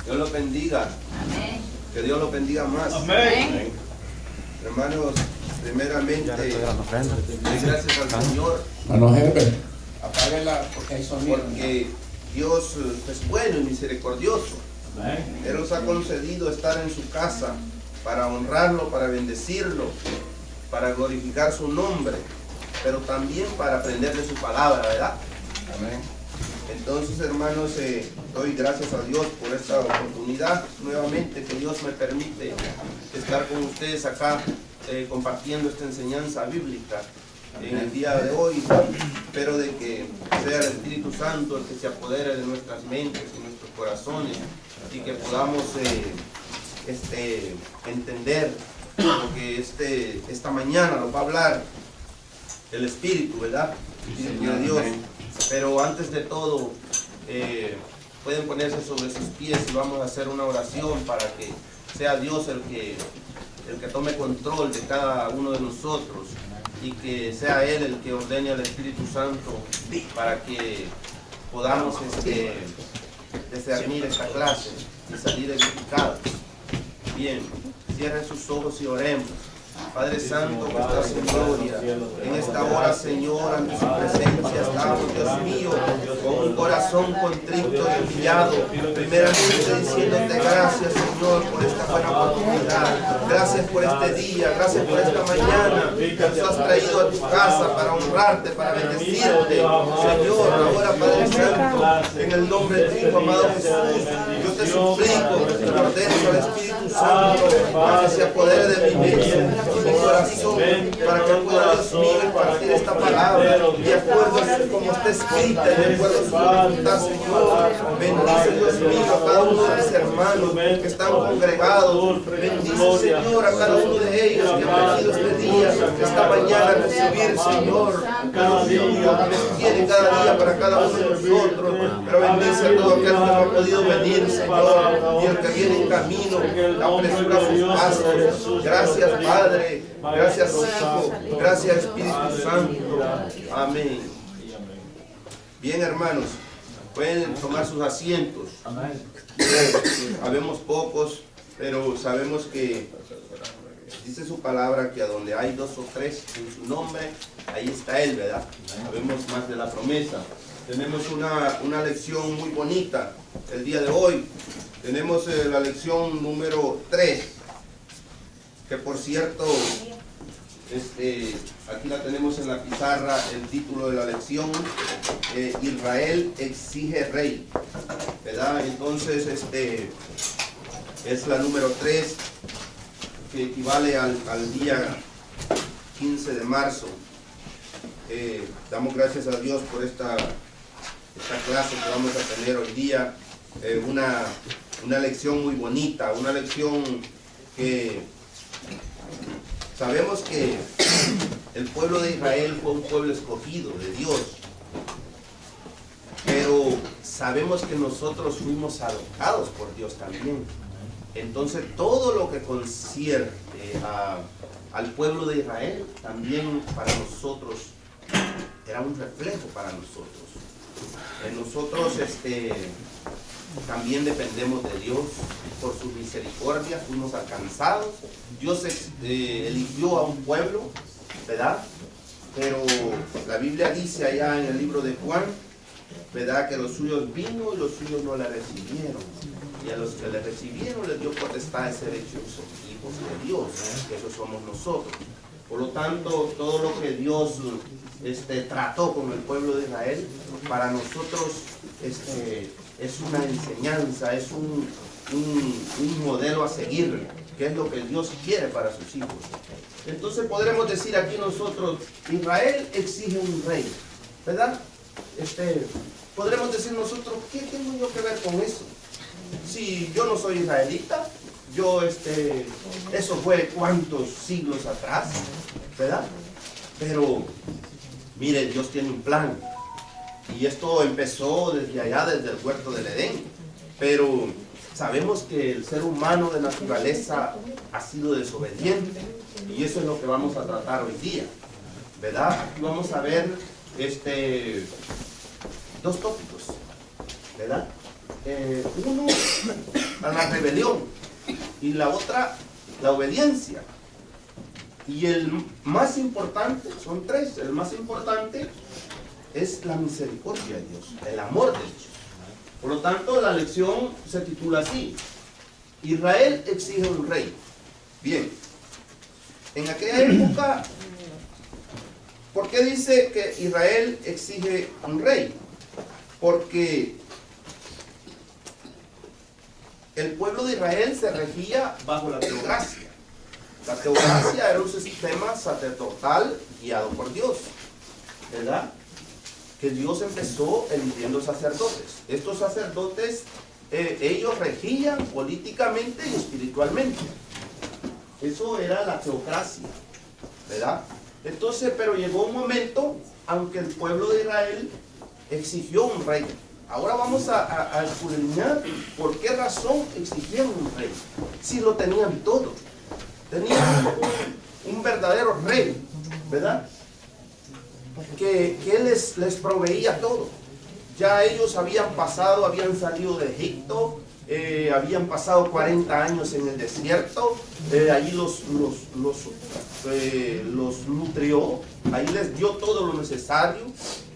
Dios los bendiga. Amén. Que Dios los bendiga más. Amén. Hermanos, primeramente, doy gracias al Señor. Hermano jefe, apáguela porque hay sonido. Porque Dios es bueno y misericordioso. Él nos ha concedido estar en su casa para honrarlo, para bendecirlo, para glorificar su nombre, pero también para aprender de su palabra, ¿verdad? Amén. Entonces, hermanos, doy gracias a Dios por esta oportunidad nuevamente que Dios me permite estar con ustedes acá compartiendo esta enseñanza bíblica en el día de hoy. Espero de que sea el Espíritu Santo el que se apodere de nuestras mentes y nuestros corazones y que podamos entender lo que esta mañana nos va a hablar el Espíritu, ¿verdad? Espíritu de Dios. Pero antes de todo, pueden ponerse sobre sus pies y vamos a hacer una oración para que sea Dios el que tome control de cada uno de nosotros y que sea Él el que ordene al Espíritu Santo para que podamos discernir esta clase y salir edificados. Bien, cierren sus ojos y oremos. Padre Santo, que estás en gloria, en esta hora, Señor, ante su presencia estamos, Dios mío, con un corazón contrito y humillado, primeramente diciéndote gracias, Señor, por esta buena oportunidad, gracias por este día, gracias por esta mañana, que nos has traído a tu casa para honrarte, para bendecirte, Señor. Ahora, Padre Santo, en el nombre de tu Hijo amado Jesús, yo te suplico que ordenes al Espíritu Santo para que se apodere de mi mente y mi corazón, para que pueda, Dios mío, impartir esta palabra de acuerdo a como está escrita, de acuerdo a su voluntad, Señor. Bendice, Dios mío, a cada uno de mis hermanos que están congregados. Bendice, Señor, a cada uno de ellos que han venido este día, esta mañana a recibir, Señor, Dios mío, que les tiene cada día para cada uno de nosotros. Pero bendice a todo aquel que no ha podido venir, Señor, y el que viene en camino, apresura sus pasos. Gracias, Padre. Gracias, Hijo. Gracias, Espíritu Santo. Amén. Bien, hermanos, pueden tomar sus asientos. Habemos pocos, pero sabemos que dice su palabra que a donde hay dos o tres en su nombre, ahí está Él, ¿verdad? Sabemos más de la promesa. Tenemos una lección muy bonita el día de hoy. Tenemos la lección número 3, que por cierto, aquí la tenemos en la pizarra, el título de la lección, Israel exige rey, ¿verdad? Entonces, es la número 3, que equivale al día 15 de marzo. Damos gracias a Dios por esta clase que vamos a tener hoy día, una lección muy bonita, una lección que sabemos que el pueblo de Israel fue un pueblo escogido de Dios, pero sabemos que nosotros fuimos adoptados por Dios también. Entonces todo lo que concierne al pueblo de Israel también para nosotros era un reflejo para nosotros. Nosotros también dependemos de Dios por su misericordia, fuimos alcanzados. Dios eligió a un pueblo, ¿verdad? Pero la Biblia dice allá en el libro de Juan, ¿verdad?, que los suyos vino y los suyos no le recibieron. Y a los que le recibieron les dio potestad de ser hechos hijos de Dios, que esos somos nosotros. Por lo tanto, todo lo que Dios trató con el pueblo de Israel, para nosotros es una enseñanza, es un modelo a seguir, que es lo que Dios quiere para sus hijos. Entonces podremos decir aquí nosotros, Israel exige un rey, ¿verdad? Podremos decir nosotros, ¿qué tengo yo que ver con eso? Si yo no soy israelita, eso fue cuántos siglos atrás, ¿verdad? Pero mire, Dios tiene un plan. Y esto empezó desde allá, desde el huerto del Edén. Pero sabemos que el ser humano de naturaleza ha sido desobediente. Y eso es lo que vamos a tratar hoy día, ¿verdad? Aquí vamos a ver dos tópicos, ¿verdad? Uno, a la rebelión y la otra, la obediencia. Y el más importante, son tres, el más importante es la misericordia de Dios, el amor de Dios. Por lo tanto, la lección se titula así: Israel exige un rey. Bien, en aquella época, ¿por qué dice que Israel exige un rey? Porque el pueblo de Israel se regía bajo la teocracia. La teocracia era un sistema sacerdotal guiado por Dios, ¿verdad? Que Dios empezó eligiendo sacerdotes. Estos sacerdotes, ellos regían políticamente y espiritualmente. Eso era la teocracia, ¿verdad? Entonces, pero llegó un momento, aunque el pueblo de Israel exigió un rey. Ahora vamos a escudriñar por qué razón exigían un rey. Si lo tenían todo. Tenían un verdadero rey, ¿verdad? Que él les proveía todo. Ya ellos habían salido de Egipto, habían pasado 40 años en el desierto, allí los nutrió, ahí les dio todo lo necesario.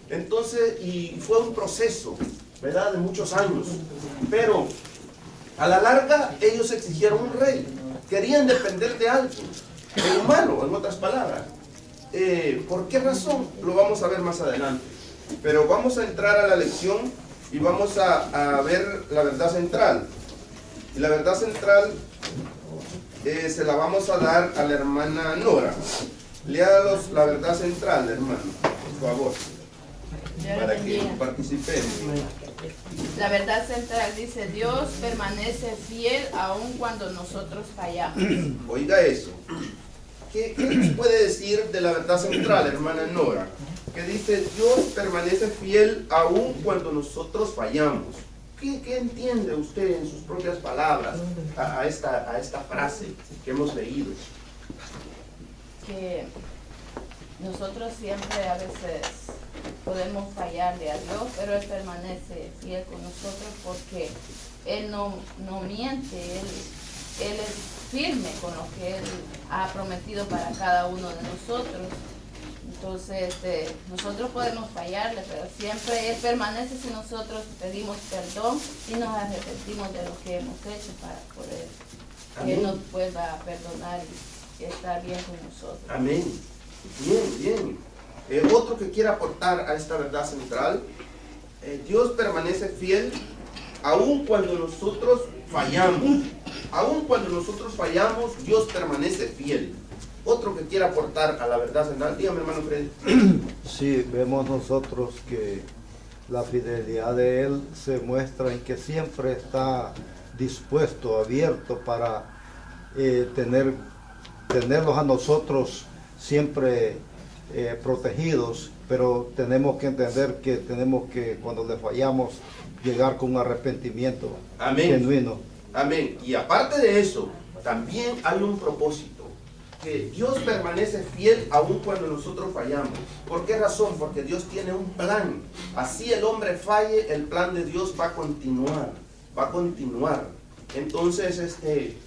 Entonces, y fue un proceso, ¿verdad?, de muchos años. Pero a la larga ellos exigieron un rey. Querían depender de alguien, de humano, en otras palabras. ¿Por qué razón? Lo vamos a ver más adelante. Pero vamos a entrar a la lección y vamos a ver la verdad central. Y la verdad central se la vamos a dar a la hermana Nora. Léalos la verdad central, hermano, por favor, para que participen. La verdad central dice: Dios permanece fiel aun cuando nosotros fallamos. Oiga eso. ¿Qué nos puede decir de la verdad central, hermana Nora? Que dice: Dios permanece fiel aun cuando nosotros fallamos. ¿Qué entiende usted en sus propias palabras a esta frase que hemos leído? Que nosotros siempre a veces podemos fallarle a Dios, pero Él permanece fiel con nosotros porque Él no miente, Él es firme con lo que Él ha prometido para cada uno de nosotros. Entonces, nosotros podemos fallarle, pero siempre Él permanece si nosotros pedimos perdón y nos arrepentimos de lo que hemos hecho para poder que Él nos pueda perdonar y estar bien con nosotros. Amén. Bien, bien. Otro que quiera aportar a esta verdad central: Dios permanece fiel aun cuando nosotros fallamos. Aun cuando nosotros fallamos, Dios permanece fiel. Otro que quiera aportar a la verdad central, dígame, hermano Freddy. Sí, vemos nosotros que la fidelidad de Él se muestra en que siempre está dispuesto, abierto para tenerlos a nosotros siempre protegidos, pero tenemos que entender que tenemos que, cuando le fallamos, llegar con un arrepentimiento genuino. Amén. Y aparte de eso, también hay un propósito. Que Dios permanece fiel aun cuando nosotros fallamos. ¿Por qué razón? Porque Dios tiene un plan. Así el hombre falle, el plan de Dios va a continuar. Va a continuar. Entonces,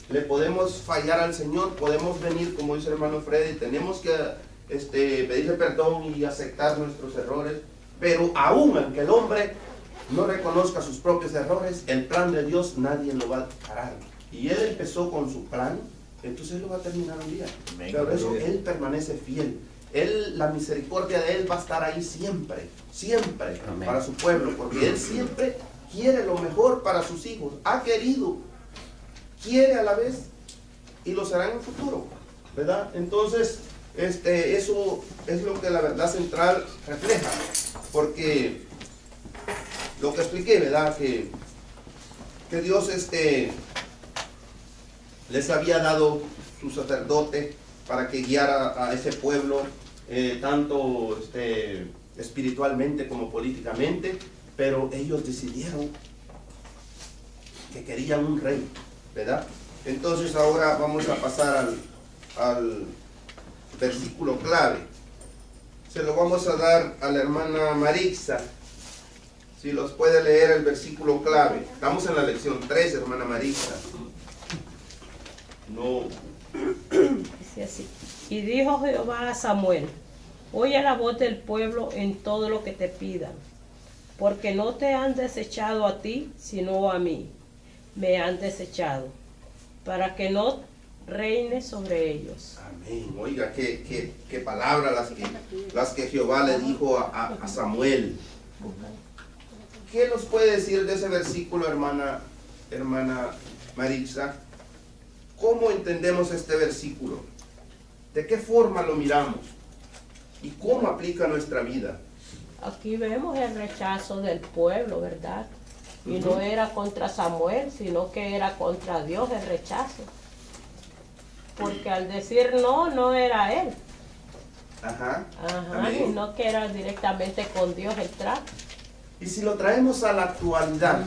le podemos fallar al Señor, podemos venir, como dice el hermano Freddy, tenemos que pedirle perdón y aceptar nuestros errores. Pero aún aunque el hombre no reconozca sus propios errores, el plan de Dios nadie lo va a parar. Y Él empezó con su plan, entonces Él lo va a terminar un día. Pero eso, Él permanece fiel. La misericordia de Él va a estar ahí siempre, siempre. Amén. Para su pueblo, porque Él siempre quiere lo mejor para sus hijos. Ha querido, quiere a la vez, y lo será en el futuro, ¿verdad? Entonces, eso es lo que la verdad central refleja, porque lo que expliqué, ¿verdad? Que Dios les había dado su sacerdote para que guiara a ese pueblo, tanto espiritualmente como políticamente, pero ellos decidieron que querían un rey, ¿verdad? Entonces ahora vamos a pasar al versículo clave. Se lo vamos a dar a la hermana Marixa. Si los puede leer el versículo clave. Estamos en la lección 3, hermana Marisa. No. Dice así. Y dijo Jehová a Samuel: oye la voz del pueblo en todo lo que te pidan, porque no te han desechado a ti, sino a mí. Me han desechado, para que no reine sobre ellos. Amén. Oiga, qué palabras las que Jehová le dijo a Samuel. ¿Qué nos puede decir de ese versículo, hermana Maritza? ¿Cómo entendemos este versículo? ¿De qué forma lo miramos? ¿Y cómo aplica a nuestra vida? Aquí vemos el rechazo del pueblo, ¿verdad? Y no era contra Samuel, sino que era contra Dios el rechazo. Porque al decir no, no era él. Ajá. Ajá, sino que era directamente con Dios el trato. Y si lo traemos a la actualidad,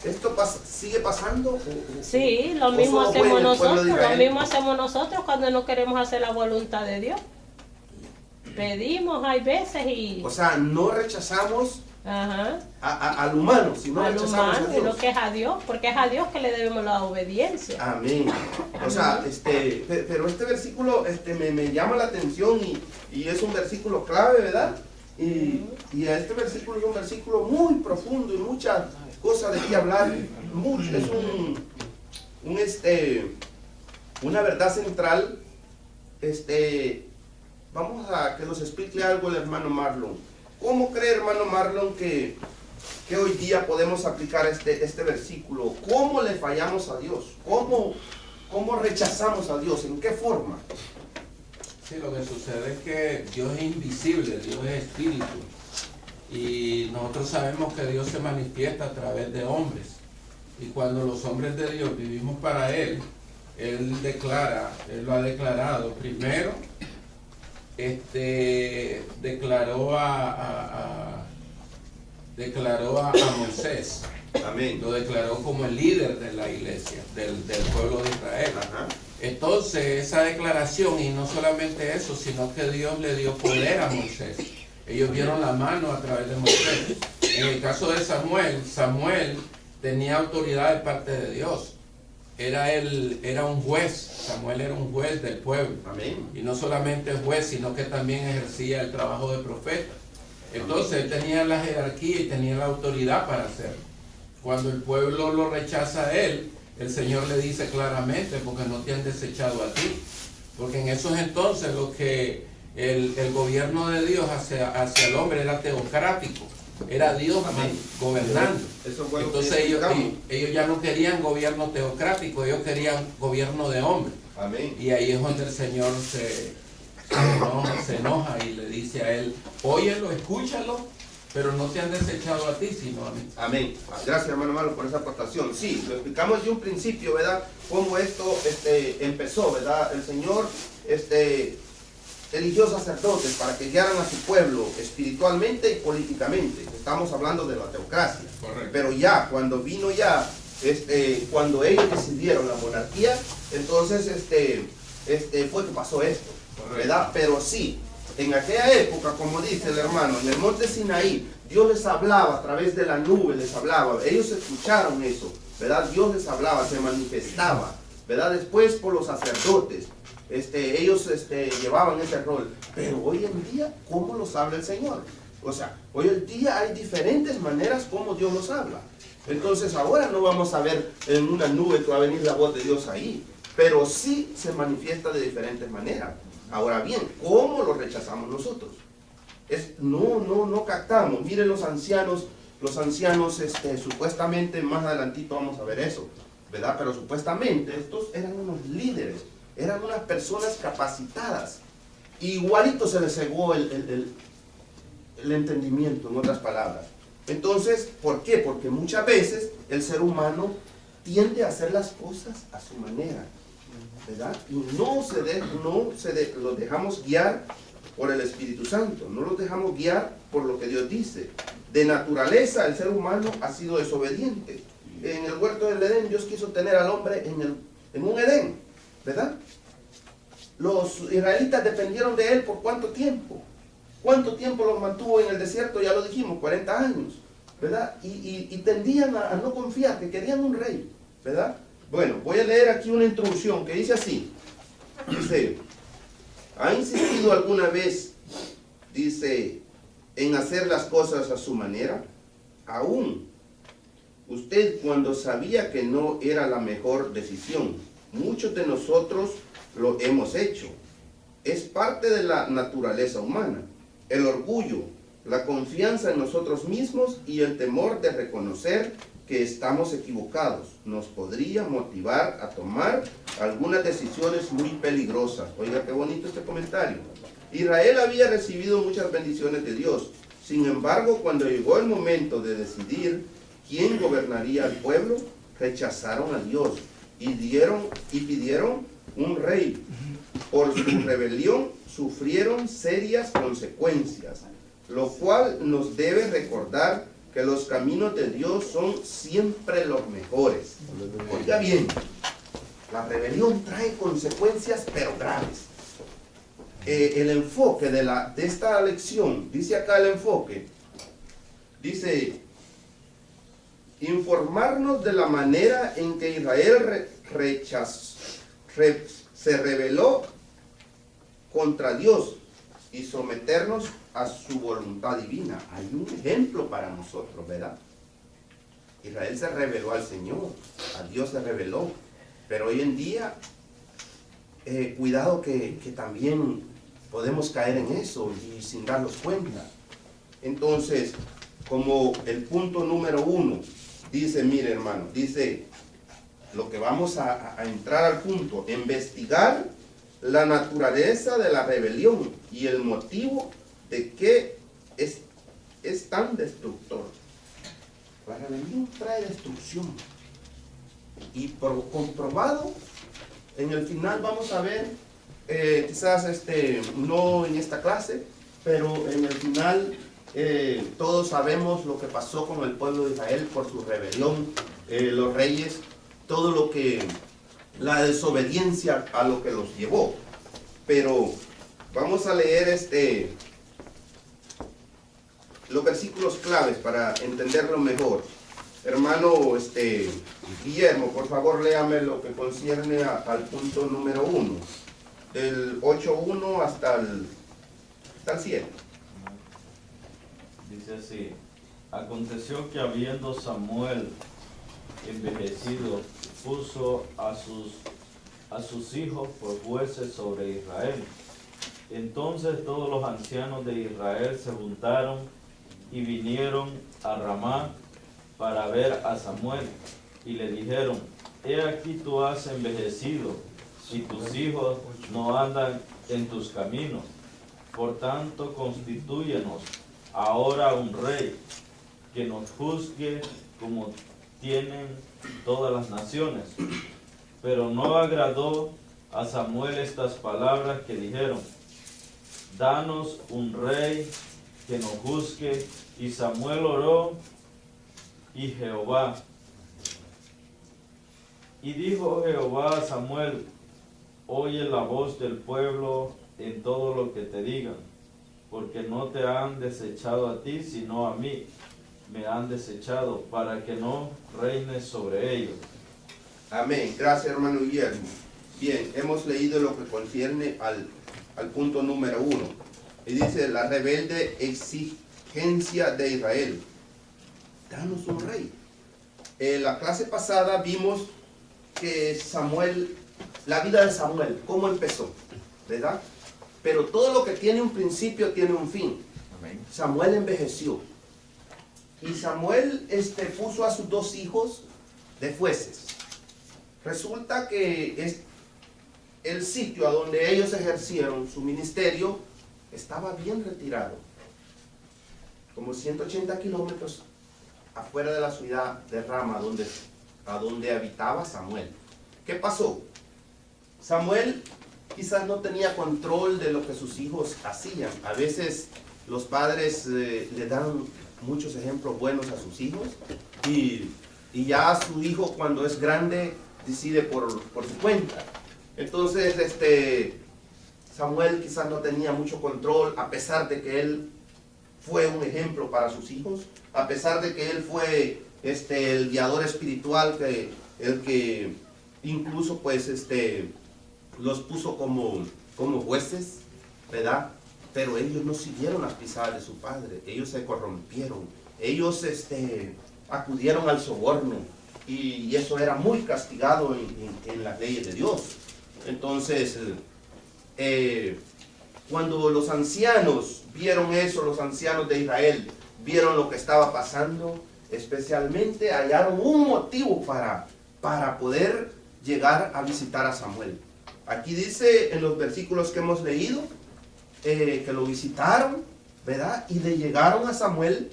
¿esto sigue pasando? Sí, lo mismo hacemos nosotros, lo mismo hacemos nosotros cuando no queremos hacer la voluntad de Dios. Pedimos, hay veces y... O sea, no rechazamos al humano, sino al rechazamos humano, a Dios. sino que es a Dios, porque es a Dios que le debemos la obediencia. Amén. O sea, pero este versículo me llama la atención y es un versículo clave, ¿verdad? Y este versículo es un versículo muy profundo y muchas cosas de qué hablar. Mucho, es una verdad central. Vamos a que nos explique algo el hermano Marlon. ¿Cómo cree, hermano Marlon, que hoy día podemos aplicar este versículo? ¿Cómo le fallamos a Dios? ¿Cómo rechazamos a Dios? ¿En qué forma? Sí, lo que sucede es que Dios es invisible, Dios es espíritu. Y nosotros sabemos que Dios se manifiesta a través de hombres. Y cuando los hombres de Dios vivimos para Él, Él lo ha declarado. Primero, declaró a Moisés. Amén. Lo declaró como el líder de la iglesia, del pueblo de Israel. Ajá. Entonces, esa declaración, y no solamente eso, sino que Dios le dio poder a Moisés. Ellos vieron la mano a través de Moisés. En el caso de Samuel tenía autoridad de parte de Dios. Era un juez. Samuel era un juez del pueblo. Amén. Y no solamente juez, sino que también ejercía el trabajo de profeta. Entonces, él tenía la jerarquía y tenía la autoridad para hacerlo. Cuando el pueblo lo rechaza a él, el Señor le dice claramente: porque no te han desechado a ti. Porque en esos entonces lo que el gobierno de Dios hacia el hombre era teocrático. Era Dios gobernando. Entonces ellos ya no querían gobierno teocrático, ellos querían gobierno de hombre. Amén. Y ahí es donde el Señor se enoja y le dice a él: óyelo, escúchalo, pero no te han desechado a ti, sino a mí. Amén. Gracias, hermano Marlon, por esa aportación. Sí, lo explicamos desde un principio, ¿verdad? Cómo esto empezó, ¿verdad? El Señor eligió sacerdotes para que guiaran a su pueblo espiritualmente y políticamente. Estamos hablando de la teocracia. Correcto. Pero ya, cuando ellos decidieron la monarquía, entonces fue que pasó esto, ¿verdad? Pero sí, en aquella época, como dice el hermano, en el monte Sinaí, Dios les hablaba a través de la nube, les hablaba. Ellos escucharon eso, ¿verdad? Dios les hablaba, se manifestaba, ¿verdad? Después por los sacerdotes. Ellos llevaban ese rol. Pero hoy en día, ¿cómo nos habla el Señor? O sea, hoy en día hay diferentes maneras como Dios nos habla. Entonces ahora no vamos a ver en una nube que va a venir la voz de Dios ahí, pero sí se manifiesta de diferentes maneras. Ahora bien, ¿cómo lo rechazamos nosotros? No captamos. Miren los ancianos, supuestamente, más adelantito vamos a ver eso, ¿verdad? Pero supuestamente estos eran unos líderes, eran unas personas capacitadas. Igualito se les cegó el entendimiento, en otras palabras. Entonces, ¿por qué? Porque muchas veces el ser humano tiende a hacer las cosas a su manera, ¿verdad? Y los dejamos guiar por el Espíritu Santo, no los dejamos guiar por lo que Dios dice. De naturaleza, el ser humano ha sido desobediente. En el huerto del Edén, Dios quiso tener al hombre en un Edén, ¿verdad? Los israelitas dependieron de él por ¿cuánto tiempo? ¿Cuánto tiempo los mantuvo en el desierto? Ya lo dijimos, 40 años. ¿verdad? Y tendían a no confiar, que querían un rey, ¿verdad? Bueno, voy a leer aquí una introducción que dice así. Dice, ¿ha insistido alguna vez, dice, en hacer las cosas a su manera? Aún usted, cuando sabía que no era la mejor decisión, muchos de nosotros lo hemos hecho. Es parte de la naturaleza humana. El orgullo, la confianza en nosotros mismos y el temor de reconocer que estamos equivocados nos podría motivar a tomar algunas decisiones muy peligrosas. Oiga, qué bonito este comentario. Israel había recibido muchas bendiciones de Dios. Sin embargo, cuando llegó el momento de decidir quién gobernaría al pueblo, rechazaron a Dios y pidieron un rey. Por su rebelión sufrieron serias consecuencias, lo cual nos debe recordar que los caminos de Dios son siempre los mejores. Oiga bien, la rebelión trae consecuencias pero graves. El enfoque de esta lección, dice acá el enfoque, dice, informarnos de la manera en que Israel se rebeló contra Dios y someternos a su voluntad divina. Hay un ejemplo para nosotros, ¿verdad? Israel se rebeló al Señor, a Dios se rebeló, pero hoy en día, cuidado que también podemos caer en eso y sin darnos cuenta. Entonces, como el punto número 1, dice, mire hermano, dice, lo que vamos a entrar al punto, investigar la naturaleza de la rebelión y el motivo de que es tan destructor. La rebelión trae destrucción. Y comprobado, en el final vamos a ver, quizás no en esta clase, pero en el final todos sabemos lo que pasó con el pueblo de Israel por su rebelión, los reyes, todo lo que, la desobediencia a lo que los llevó. Pero vamos a leer los versículos claves para entenderlo mejor. Hermano Guillermo, por favor léame lo que concierne al punto número 1, del 8.1 hasta el 7. Dice así: aconteció que habiendo Samuel envejecido, puso a sus hijos por jueces sobre Israel. Entonces todos los ancianos de Israel se juntaron y vinieron a Ramá para ver a Samuel, y le dijeron: he aquí tú has envejecido, y tus hijos no andan en tus caminos. Por tanto, constitúyenos ahora un rey, que nos juzgue como tienen todas las naciones. Pero no agradó a Samuel estas palabras que dijeron: danos un rey que nos juzgue. Y Samuel oró y dijo Jehová a Samuel: oye la voz del pueblo en todo lo que te digan, porque no te han desechado a ti, sino a mí me han desechado, para que no reines sobre ellos. Amén. Gracias, hermano Guillermo. Bien, hemos leído lo que concierne al punto número 1. Y dice, la rebelde exigencia de Israel: danos un rey. En la clase pasada vimos que Samuel, la vida de Samuel, cómo empezó, ¿verdad? Pero todo lo que tiene un principio tiene un fin. Amén. Samuel envejeció. Y Samuel puso a sus 2 hijos de jueces. Resulta que el sitio a donde ellos ejercieron su ministerio estaba bien retirado, como 180 kilómetros afuera de la ciudad de Rama, a donde habitaba Samuel. ¿Qué pasó? Samuel quizás no tenía control de lo que sus hijos hacían. A veces los padres le dan muchos ejemplos buenos a sus hijos y ya su hijo, cuando es grande, decide por su cuenta. Entonces Samuel quizás no tenía mucho control, a pesar de que él fue un ejemplo para sus hijos, a pesar de que él fue el guiador espiritual, el que incluso pues los puso como jueces, ¿verdad? Pero ellos no siguieron las pisadas de su padre, ellos se corrompieron, ellos acudieron al soborno, y eso era muy castigado en las leyes de Dios. Entonces, cuando los ancianos vieron eso, los ancianos de Israel vieron lo que estaba pasando, especialmente hallaron un motivo para poder llegar a visitar a Samuel. Aquí dice en los versículos que hemos leído, que lo visitaron, ¿verdad? Y le llegaron a Samuel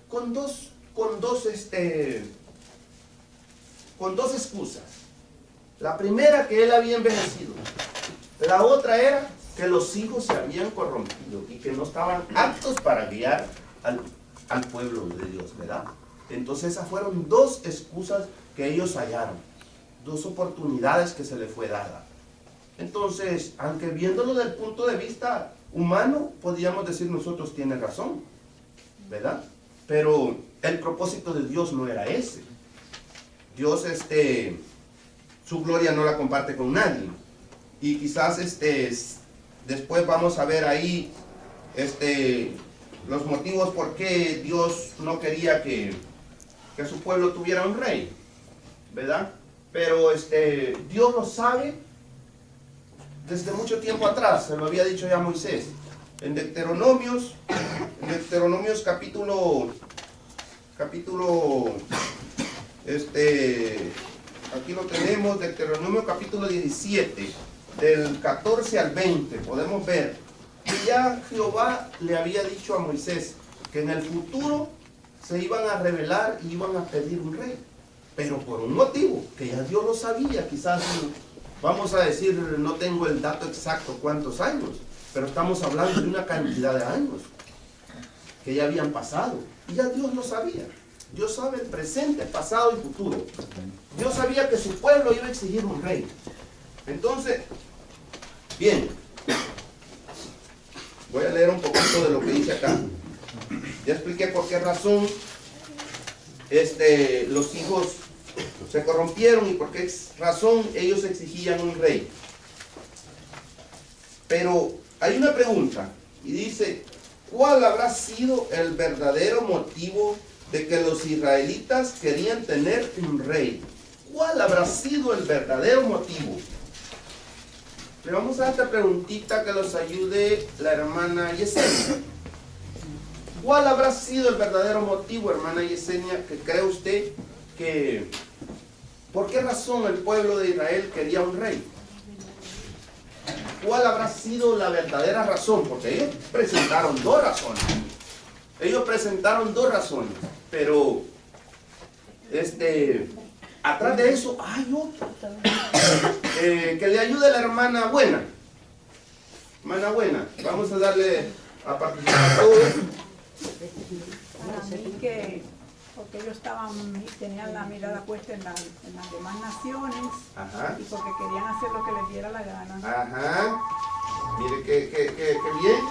con dos excusas. La primera, que él había envejecido. La otra era que los hijos se habían corrompido y que no estaban aptos para guiar al pueblo de Dios, ¿verdad? Entonces esas fueron dos excusas que ellos hallaron, dos oportunidades que se les fue dada. Entonces, aunque viéndolo desde el punto de vista humano, podríamos decir nosotros tiene razón, ¿verdad? Pero el propósito de Dios no era ese. Dios, su gloria no la comparte con nadie. Y quizás después vamos a ver ahí los motivos por qué Dios no quería que su pueblo tuviera un rey, ¿verdad? Pero Dios lo sabe desde mucho tiempo atrás, se lo había dicho ya Moisés. En Deuteronomios capítulo, aquí lo tenemos, Deuteronomio capítulo 17, del 14 al 20, podemos ver que ya Jehová le había dicho a Moisés que en el futuro se iban a rebelar y iban a pedir un rey, pero por un motivo que ya Dios lo sabía. Quizás vamos a decir, no tengo el dato exacto cuántos años, pero estamos hablando de una cantidad de años que ya habían pasado y ya Dios lo sabía. Dios sabe el presente, pasado y futuro. Dios sabía que su pueblo iba a exigir un rey. Entonces, bien, voy a leer un poquito de lo que dice acá. Ya expliqué por qué razón los hijos se corrompieron y por qué razón ellos exigían un rey. Pero hay una pregunta y dice, ¿cuál habrá sido el verdadero motivo de que los israelitas querían tener un rey? ¿Cuál habrá sido el verdadero motivo? Le vamos a dar esta preguntita que los ayude la hermana Yesenia. ¿Cuál habrá sido el verdadero motivo, hermana Yesenia, que cree usted que por qué razón el pueblo de Israel quería un rey? ¿Cuál habrá sido la verdadera razón? Porque ellos presentaron dos razones. Pero atrás de eso hay otro. Que le ayude la hermana Buena. Hermana Buena, vamos a darle a participar a todos. Para mí que, porque ellos tenían la mirada puesta en las demás naciones. Ajá. Y porque querían hacer lo que les diera la gana. Ajá. Mire que bien.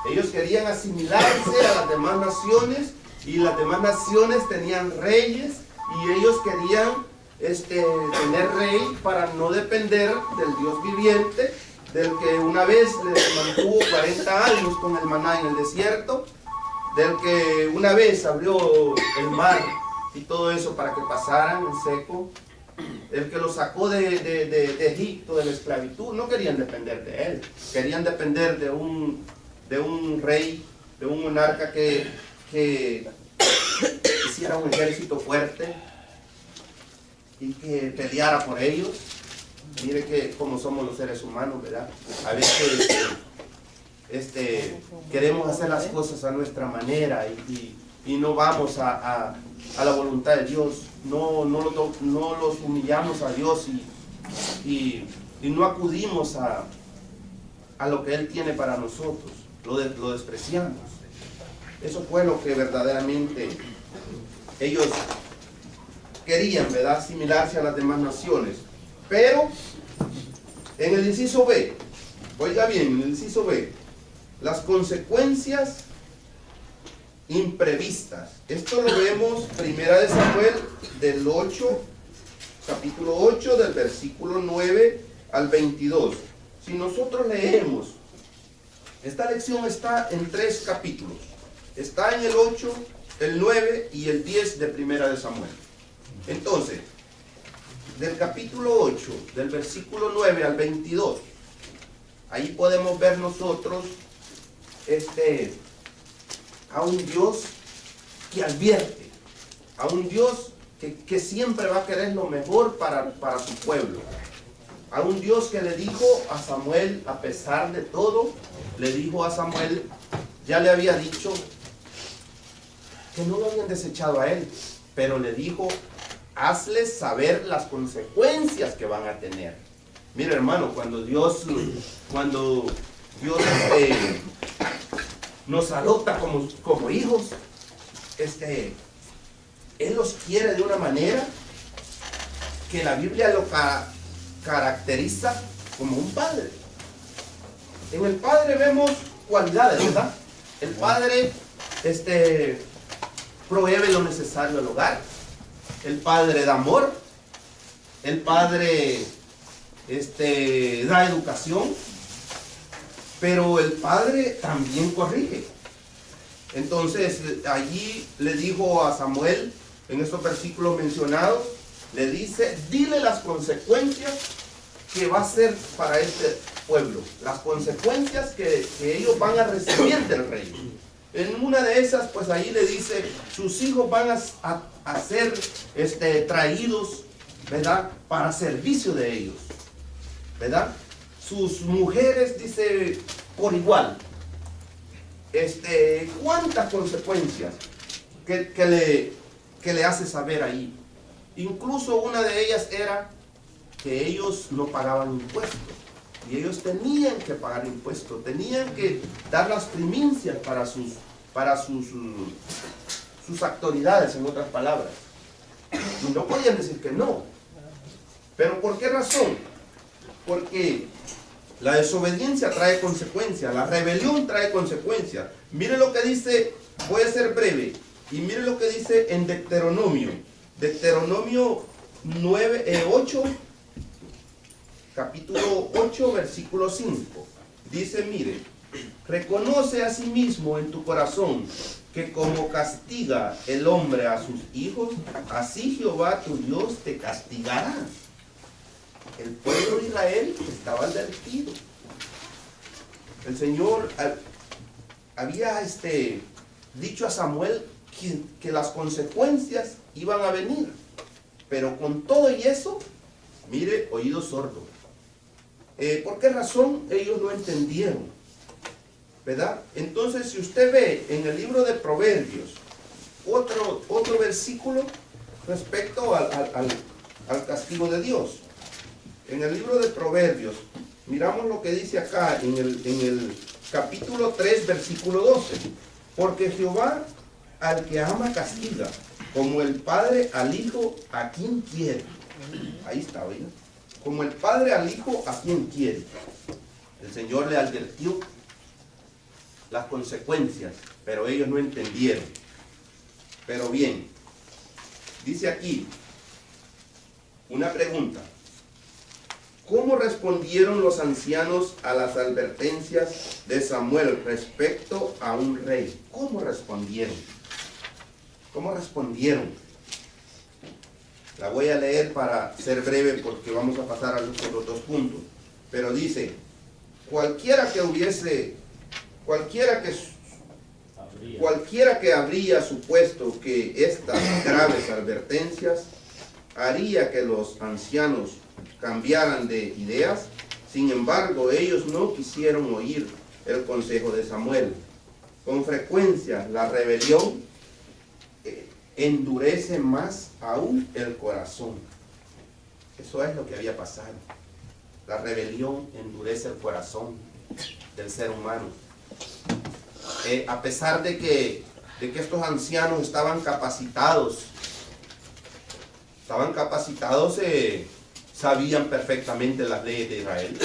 Ellos querían asimilarse a las demás naciones y las demás naciones tenían reyes y ellos querían tener rey para no depender del Dios viviente, del que una vez les mantuvo 40 años con el maná en el desierto, del que una vez abrió el mar y todo eso para que pasaran en seco, el que los sacó de Egipto, de la esclavitud. No querían depender de él, querían depender de un rey, de un monarca que hiciera un ejército fuerte y que peleara por ellos. Mire que como somos los seres humanos, ¿verdad? A veces queremos hacer las cosas a nuestra manera y no vamos a la voluntad de Dios, no los humillamos a Dios y no acudimos a lo que Él tiene para nosotros, lo despreciamos. Eso fue lo que verdaderamente ellos querían, ¿verdad? Asimilarse a las demás naciones. Pero en el inciso B, oiga bien, en el inciso B, las consecuencias imprevistas. Esto lo vemos primera de Samuel del 8, capítulo 8, del versículo 9 al 22. Si nosotros leemos, esta lección está en 3 capítulos. Está en el 8, el 9 y el 10 de primera de Samuel. Entonces, del capítulo 8, del versículo 9 al 22, ahí podemos ver nosotros a un Dios que advierte, a un Dios que siempre va a querer lo mejor para su pueblo, a un Dios que le dijo a Samuel, a pesar de todo, le dijo a Samuel, ya le había dicho que no lo habían desechado a él, pero le dijo, hazles saber las consecuencias que van a tener. Mira, hermano, cuando Dios nos adopta como hijos, Él los quiere de una manera que la Biblia lo caracteriza como un padre. En el padre vemos cualidades, ¿verdad? El padre provee lo necesario al hogar. El padre da amor. El padre da educación. Pero el padre también corrige. Entonces, allí le dijo a Samuel, en estos versículos mencionados, le dice, dile las consecuencias que va a ser para este pueblo, las consecuencias que ellos van a recibir del rey. En una de esas, pues ahí le dice, sus hijos van a ser traídos, ¿verdad?, para servicio de ellos, ¿verdad? Sus mujeres, dice, por igual. ¿Cuántas consecuencias que le hace saber ahí? Incluso una de ellas era que ellos no pagaban impuestos. Y ellos tenían que pagar impuestos, tenían que dar las primicias para sus autoridades, en otras palabras. Y no podían decir que no. ¿Pero por qué razón? Porque la desobediencia trae consecuencias, la rebelión trae consecuencias. Mire lo que dice, voy a ser breve, y mire lo que dice en Deuteronomio 8, capítulo 8, versículo 5. Dice, mire, reconoce a sí mismo en tu corazón que como castiga el hombre a sus hijos, así Jehová tu Dios te castigará. El pueblo de Israel estaba advertido. El Señor había dicho a Samuel que las consecuencias iban a venir. Pero con todo y eso, mire, oído sordo. ¿Por qué razón ellos no entendieron? ¿Verdad? Entonces, si usted ve en el libro de Proverbios otro versículo respecto al castigo de Dios. En el libro de Proverbios, miramos lo que dice acá en el capítulo 3, versículo 12. Porque Jehová al que ama castiga, como el padre al hijo a quien quiere. Ahí está, ¿verdad? Como el padre al hijo a quien quiere. El Señor le advirtió las consecuencias, pero ellos no entendieron. Pero bien, dice aquí una pregunta. ¿Cómo respondieron los ancianos a las advertencias de Samuel respecto a un rey? ¿Cómo respondieron? ¿Cómo respondieron? La voy a leer para ser breve porque vamos a pasar a los otros dos puntos. Pero dice, cualquiera que habría supuesto que estas graves advertencias haría que los ancianos cambiaran de ideas, sin embargo ellos no quisieron oír el consejo de Samuel. Con frecuencia la rebelión endurece más aún el corazón. Eso es lo que había pasado. La rebelión endurece el corazón del ser humano. A pesar de que estos ancianos estaban capacitados, sabían perfectamente las leyes de Israel,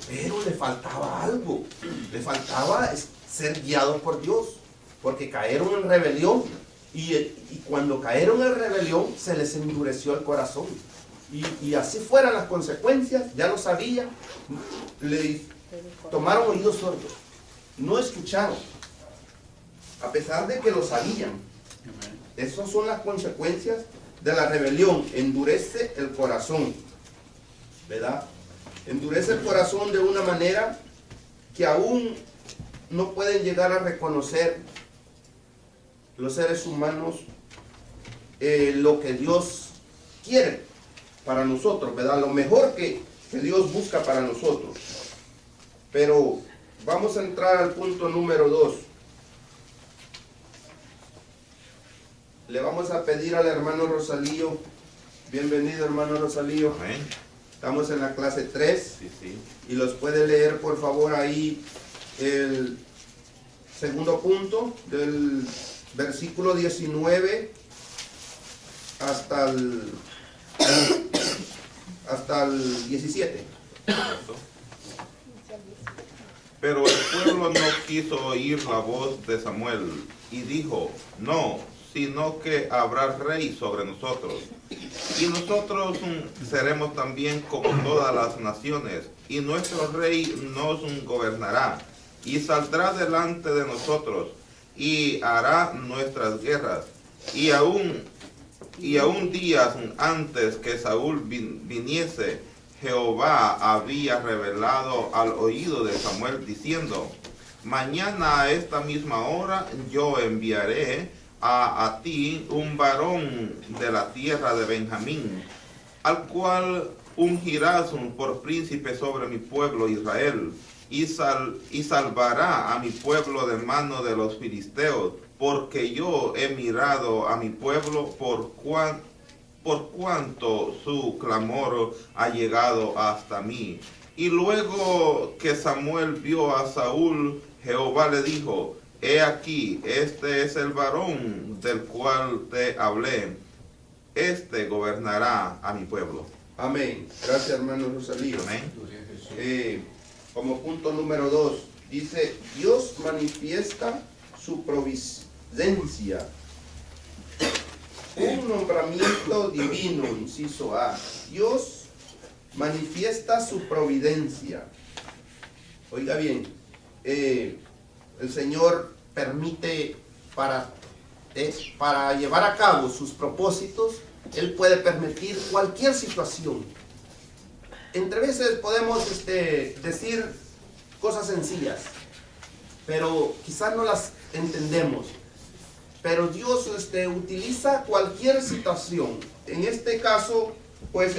pero le faltaba algo, le faltaba ser guiados por Dios. porque cayeron en rebelión. Y cuando cayeron en rebelión, se les endureció el corazón. Y así fueran las consecuencias, ya lo sabían, le tomaron oídos sordos, no escucharon, a pesar de que lo sabían. Esas son las consecuencias de la rebelión, endurece el corazón, ¿verdad? Endurece el corazón de una manera que aún no pueden llegar a reconocer los seres humanos lo que Dios quiere para nosotros, ¿verdad? Lo mejor que Dios busca para nosotros. Pero vamos a entrar al punto número 2. Le vamos a pedir al hermano Rosalío, bienvenido hermano Rosalío. Amén. Estamos en la clase 3. Sí. Y los puede leer por favor ahí el segundo punto del versículo 19 hasta el 17. Pero el pueblo no quiso oír la voz de Samuel y dijo, no, sino que habrá rey sobre nosotros. Y nosotros seremos también como todas las naciones, y nuestro rey nos gobernará, y saldrá delante de nosotros, y hará nuestras guerras. Y aún días antes que Saúl viniese, Jehová había revelado al oído de Samuel diciendo, mañana a esta misma hora yo enviaré a ti un varón de la tierra de Benjamín, al cual ungirás por príncipe sobre mi pueblo Israel, y salvará a mi pueblo de mano de los filisteos, porque yo he mirado a mi pueblo por cuanto su clamor ha llegado hasta mí. Y luego que Samuel vio a Saúl, Jehová le dijo, he aquí, este es el varón del cual te hablé, este gobernará a mi pueblo. Amén. Gracias hermano Rosalío. Amén. Como punto número 2, dice, Dios manifiesta su providencia. Un nombramiento divino, inciso A. Dios manifiesta su providencia. Oiga bien, el Señor permite para llevar a cabo sus propósitos, Él puede permitir cualquier situación. Entre veces podemos decir cosas sencillas, pero quizás no las entendemos. Pero Dios utiliza cualquier situación. En este caso, pues,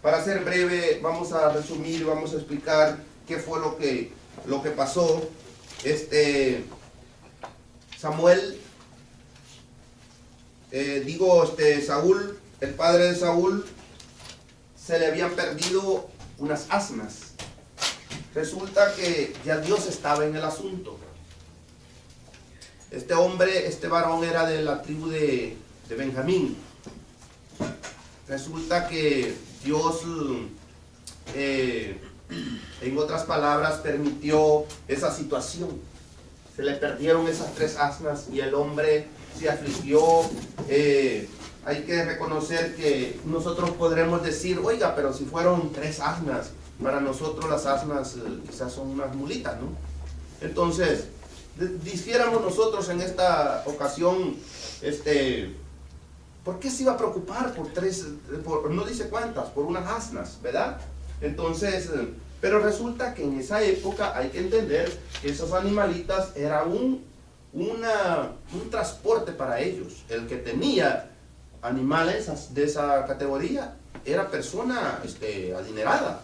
para ser breve, vamos a resumir, vamos a explicar qué fue lo que pasó. Samuel, Saúl, el padre de Saúl, se le habían perdido unas asnas. Resulta que ya Dios estaba en el asunto. Este varón era de la tribu de Benjamín. Resulta que Dios, en otras palabras, permitió esa situación. Se le perdieron esas 3 asnas y el hombre se afligió. Hay que reconocer que nosotros podremos decir, oiga, pero si fueron 3 asnas, para nosotros las asnas quizás son unas mulitas, ¿no? Entonces, dijéramos nosotros en esta ocasión, ¿por qué se iba a preocupar por 3, no dice cuántas, por unas asnas, ¿verdad? Entonces, pero resulta que en esa época hay que entender que esos animalitas era un transporte para ellos. El que tenía animales de esa categoría era persona adinerada.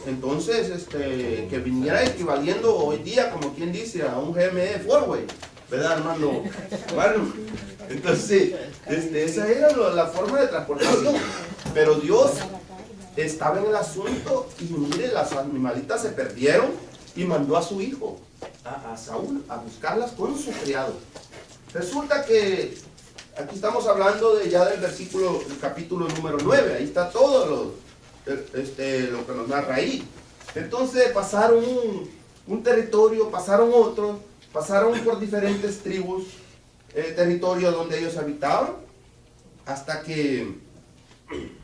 Entonces, que viniera equivaliendo hoy día, como quien dice, a un GME Forway, ¿verdad, hermano? Bueno, entonces, esa era la forma de transportación. Pero Dios estaba en el asunto y mire, las animalitas se perdieron y mandó a su hijo, a Saúl, a buscarlas con su criado. Resulta que aquí estamos hablando del capítulo número 9, ahí está todo lo que nos narra ahí. Entonces pasaron un territorio, pasaron otro, pasaron por diferentes tribus, territorios donde ellos habitaban, hasta que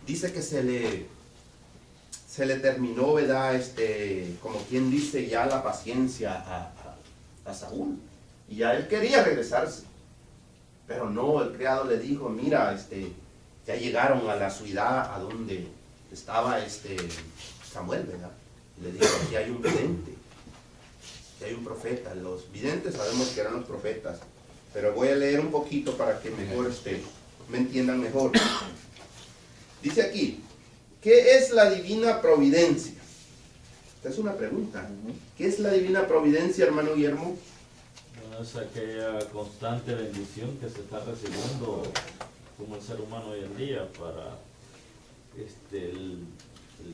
dice que se le terminó, ¿verdad? Como quien dice, ya la paciencia a Saúl. Y ya él quería regresarse. Pero no, el criado le dijo, mira, ya llegaron a la ciudad a donde estaba Samuel, ¿verdad? Y le dijo, aquí hay un vidente, aquí hay un profeta. Los videntes sabemos que eran los profetas, pero voy a leer un poquito para que mejor me entiendan mejor. Dice aquí, ¿qué es la divina providencia? Esta es una pregunta. ¿Qué es la divina providencia, hermano Guillermo? Es aquella constante bendición que se está recibiendo como el ser humano hoy en día para el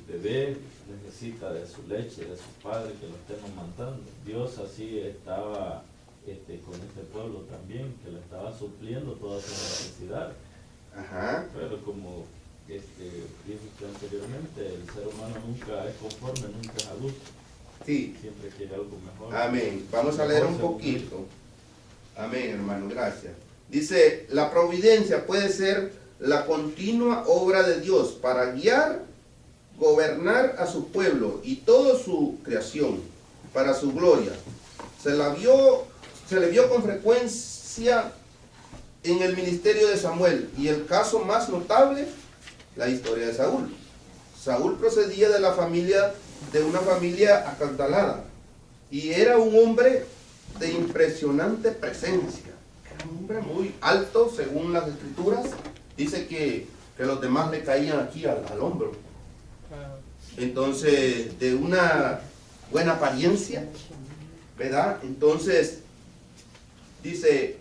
bebé necesita de su leche, de su padre que lo esté amamantando. Dios así estaba con este pueblo también, que le estaba supliendo todas sus necesidades. Ajá. Pero como dije anteriormente, el ser humano nunca es conforme, nunca es adulto. Sí. Siempre quiere algo mejor. Amén. Vamos a leer un poquito. Amén, hermano, gracias. Dice, la providencia puede ser la continua obra de Dios para guiar, gobernar a su pueblo y toda su creación para su gloria. Se le vio con frecuencia en el ministerio de Samuel, y el caso más notable, la historia de Saúl. Saúl procedía de una familia acantalada, y era un hombre de impresionante presencia. Era un hombre muy alto, según las escrituras. Dice que los demás le caían aquí al hombro. Entonces, de una buena apariencia, ¿verdad? Entonces, dice,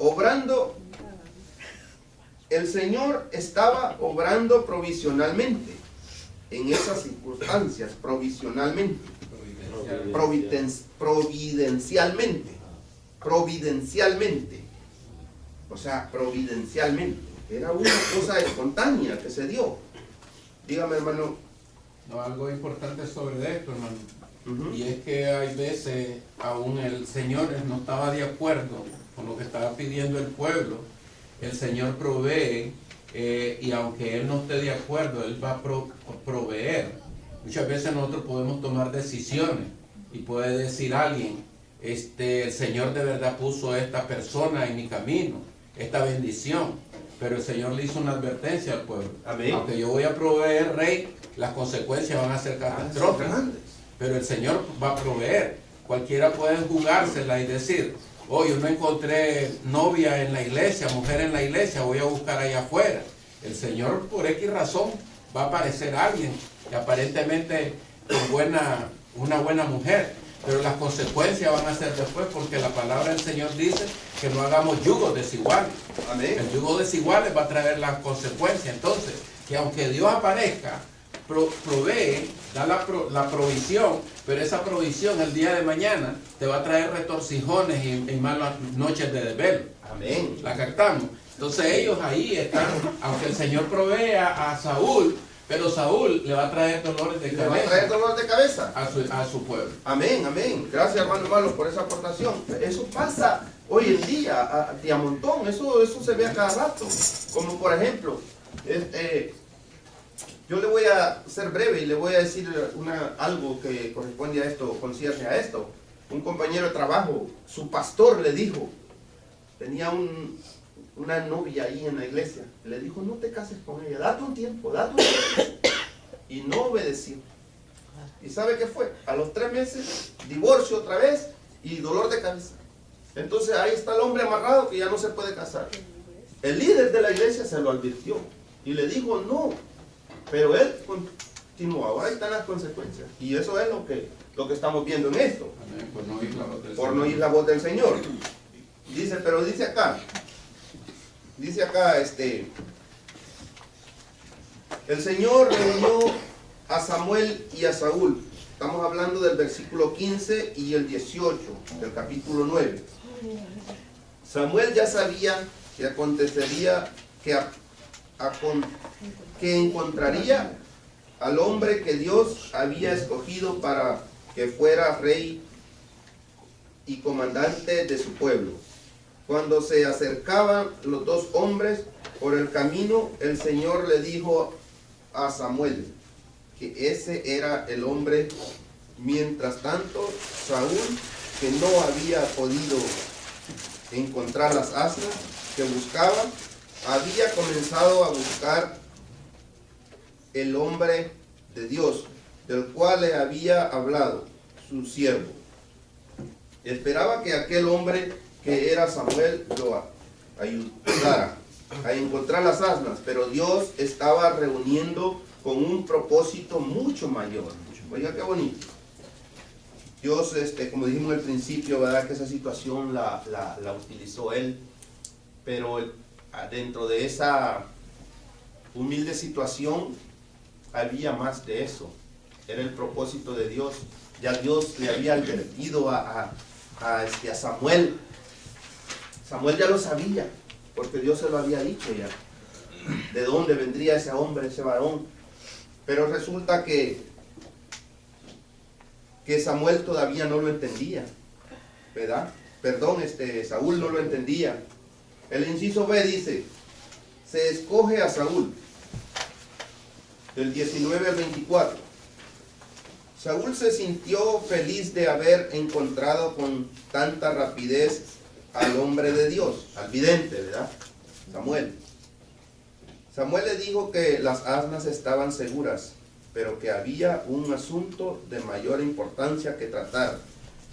el Señor estaba obrando provisionalmente en esas circunstancias, providencialmente. O sea, providencialmente. Era una cosa espontánea que se dio. Dígame, hermano. No, algo importante sobre esto, hermano. Y es que hay veces, aún el Señor no estaba de acuerdo con lo que estaba pidiendo el pueblo. El Señor provee, y aunque Él no esté de acuerdo, Él va a proveer. Muchas veces nosotros podemos tomar decisiones y puede decir alguien, el Señor de verdad puso a esta persona en mi camino, esta bendición, pero el Señor le hizo una advertencia al pueblo. Amén. Aunque yo voy a proveer, rey, las consecuencias van a ser catastróficas, pero el Señor va a proveer. Cualquiera puede jugársela y decir, oh, yo no encontré novia en la iglesia, mujer en la iglesia, voy a buscar allá afuera. El Señor, por X razón, va a aparecer alguien que aparentemente es una buena mujer, pero las consecuencias van a ser después, porque la palabra del Señor dice que no hagamos yugos desiguales. Amén. El yugo desiguales va a traer las consecuencias. Entonces, que aunque Dios aparezca, provee, da la provisión, pero esa provisión el día de mañana te va a traer retorcijones y malas noches de desvelo. Amén. La captamos. Entonces ellos ahí están, aunque el Señor provee a Saúl, pero Saúl le va a traer dolores de cabeza. Le va a traer dolores de cabeza a su pueblo. Amén, amén. Gracias, hermano Malo, por esa aportación. Eso pasa hoy en día de a montón. Eso se ve a cada rato. Como por ejemplo, yo le voy a ser breve y le voy a decir algo que corresponde a esto, concierne a esto. Un compañero de trabajo, su pastor le dijo, tenía una novia ahí en la iglesia, le dijo, no te cases con ella, date un tiempo, y no obedeció. ¿Y sabe qué fue? A los 3 meses, divorcio otra vez y dolor de cabeza. Entonces ahí está el hombre amarrado que ya no se puede casar. El líder de la iglesia se lo advirtió y le dijo no, pero él continuó. Ahora ahí están las consecuencias, y eso es lo que estamos viendo en esto. Por no oír la voz del Por Señor. no oír la voz del Señor. Pero dice acá, el Señor reunió a Samuel y a Saúl. Estamos hablando del versículo 15 y el 18 del capítulo 9. Samuel ya sabía que acontecería, que encontraría al hombre que Dios había escogido para que fuera rey y comandante de su pueblo. Cuando se acercaban los dos hombres por el camino, el Señor le dijo a Samuel que ese era el hombre. Mientras tanto, Saúl, que no había podido encontrar las asnas que buscaba, había comenzado a buscar el hombre de Dios, del cual le había hablado su siervo. Esperaba que aquel hombre que era Samuel lo ayudara a encontrar las asnas, pero Dios estaba reuniendo con un propósito mucho mayor. Oiga qué bonito. Dios, como dijimos al principio, ¿verdad? Que esa situación la utilizó Él, pero dentro de esa humilde situación había más de eso. Era el propósito de Dios. Ya Dios le había advertido a Samuel. Samuel ya lo sabía, porque Dios se lo había dicho ya, de dónde vendría ese hombre, ese varón. Pero resulta que Samuel todavía no lo entendía, ¿verdad? Perdón, Saúl no lo entendía. El inciso B dice, se escoge a Saúl, del 19 al 24. Saúl se sintió feliz de haber encontrado con tanta rapidez al hombre de Dios, al vidente, ¿verdad? Samuel. Samuel le dijo que las asnas estaban seguras, pero que había un asunto de mayor importancia que tratar.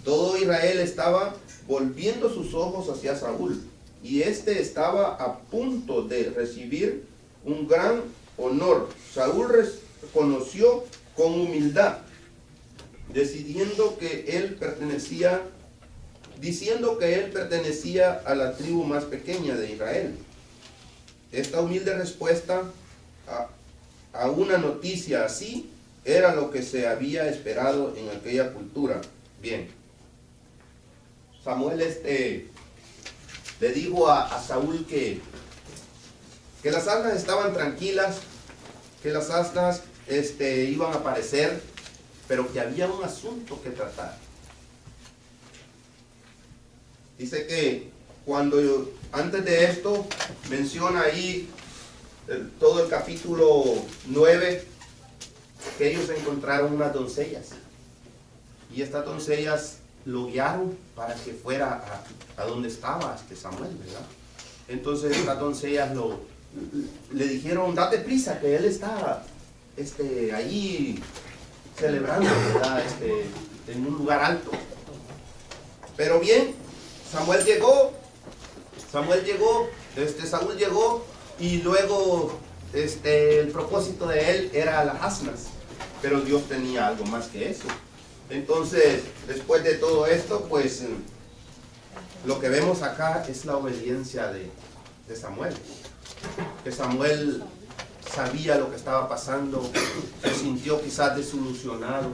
Todo Israel estaba volviendo sus ojos hacia Saúl, y éste estaba a punto de recibir un gran honor. Saúl reconoció con humildad, diciendo que él pertenecía a la tribu más pequeña de Israel. Esta humilde respuesta a una noticia así era lo que se había esperado en aquella cultura. Bien, Samuel le dijo a Saúl que las asnas estaban tranquilas, que las asnas iban a aparecer, pero que había un asunto que tratar. Dice que antes de esto menciona ahí todo el capítulo 9, que ellos encontraron unas doncellas, y estas doncellas lo guiaron para que fuera a donde estaba Samuel, ¿verdad? Entonces estas doncellas le dijeron, date prisa, que él está allí celebrando, ¿verdad? En un lugar alto. Pero bien, Saúl llegó, y luego el propósito de él era las asnas, pero Dios tenía algo más que eso. Entonces, después de todo esto, pues lo que vemos acá es la obediencia de Samuel. Que Samuel sabía lo que estaba pasando, se sintió quizás desilusionado,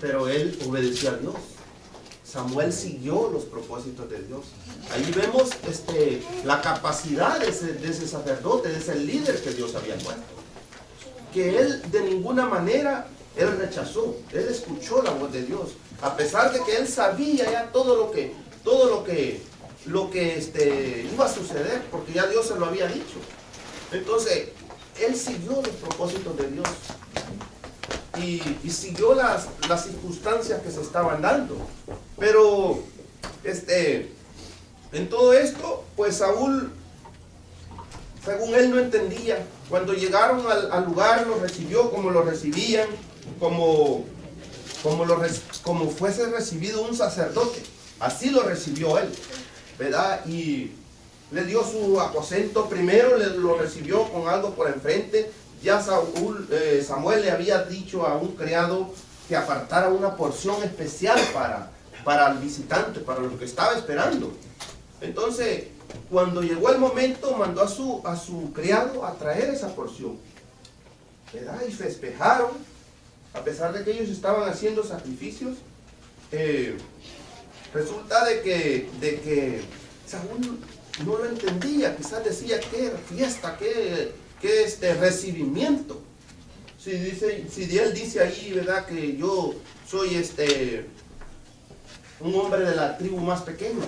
pero él obedeció a Dios. Samuel siguió los propósitos de Dios. Ahí vemos la capacidad de ese sacerdote, de ese líder que Dios había puesto. Que él de ninguna manera, él rechazó, él escuchó la voz de Dios. A pesar de que él sabía ya todo lo que iba a suceder, porque ya Dios se lo había dicho. Entonces, él siguió los propósitos de Dios. Y siguió las circunstancias que se estaban dando. Pero en todo esto, pues Saúl, según él, no entendía. Cuando llegaron al lugar, lo recibió como lo recibían, como fuese recibido un sacerdote. Así lo recibió él, ¿verdad? Y le dio su aposento. Primero lo recibió con algo por enfrente. Ya Samuel le había dicho a un criado que apartara una porción especial para el visitante, para lo que estaba esperando. Entonces, cuando llegó el momento, mandó a su criado a traer esa porción, ¿verdad? Y festejaron, a pesar de que ellos estaban haciendo sacrificios. Resulta de que Saúl no lo entendía. Quizás decía, qué fiesta, qué recibimiento. Si él dice ahí, ¿verdad?, que yo soy un hombre de la tribu más pequeña,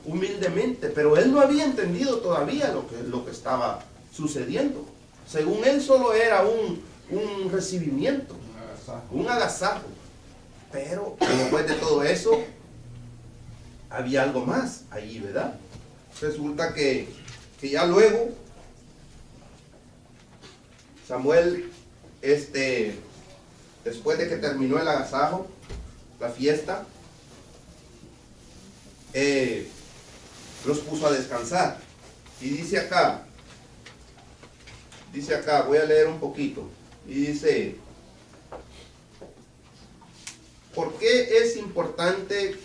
humildemente, pero él no había entendido todavía lo que estaba sucediendo. Según él solo era un recibimiento, un agasajo, pero después de todo eso había algo más allí, ¿verdad? Resulta que ya luego Samuel, después de que terminó el agasajo, la fiesta, los puso a descansar. Y dice acá, voy a leer un poquito, y dice: ¿por qué es importante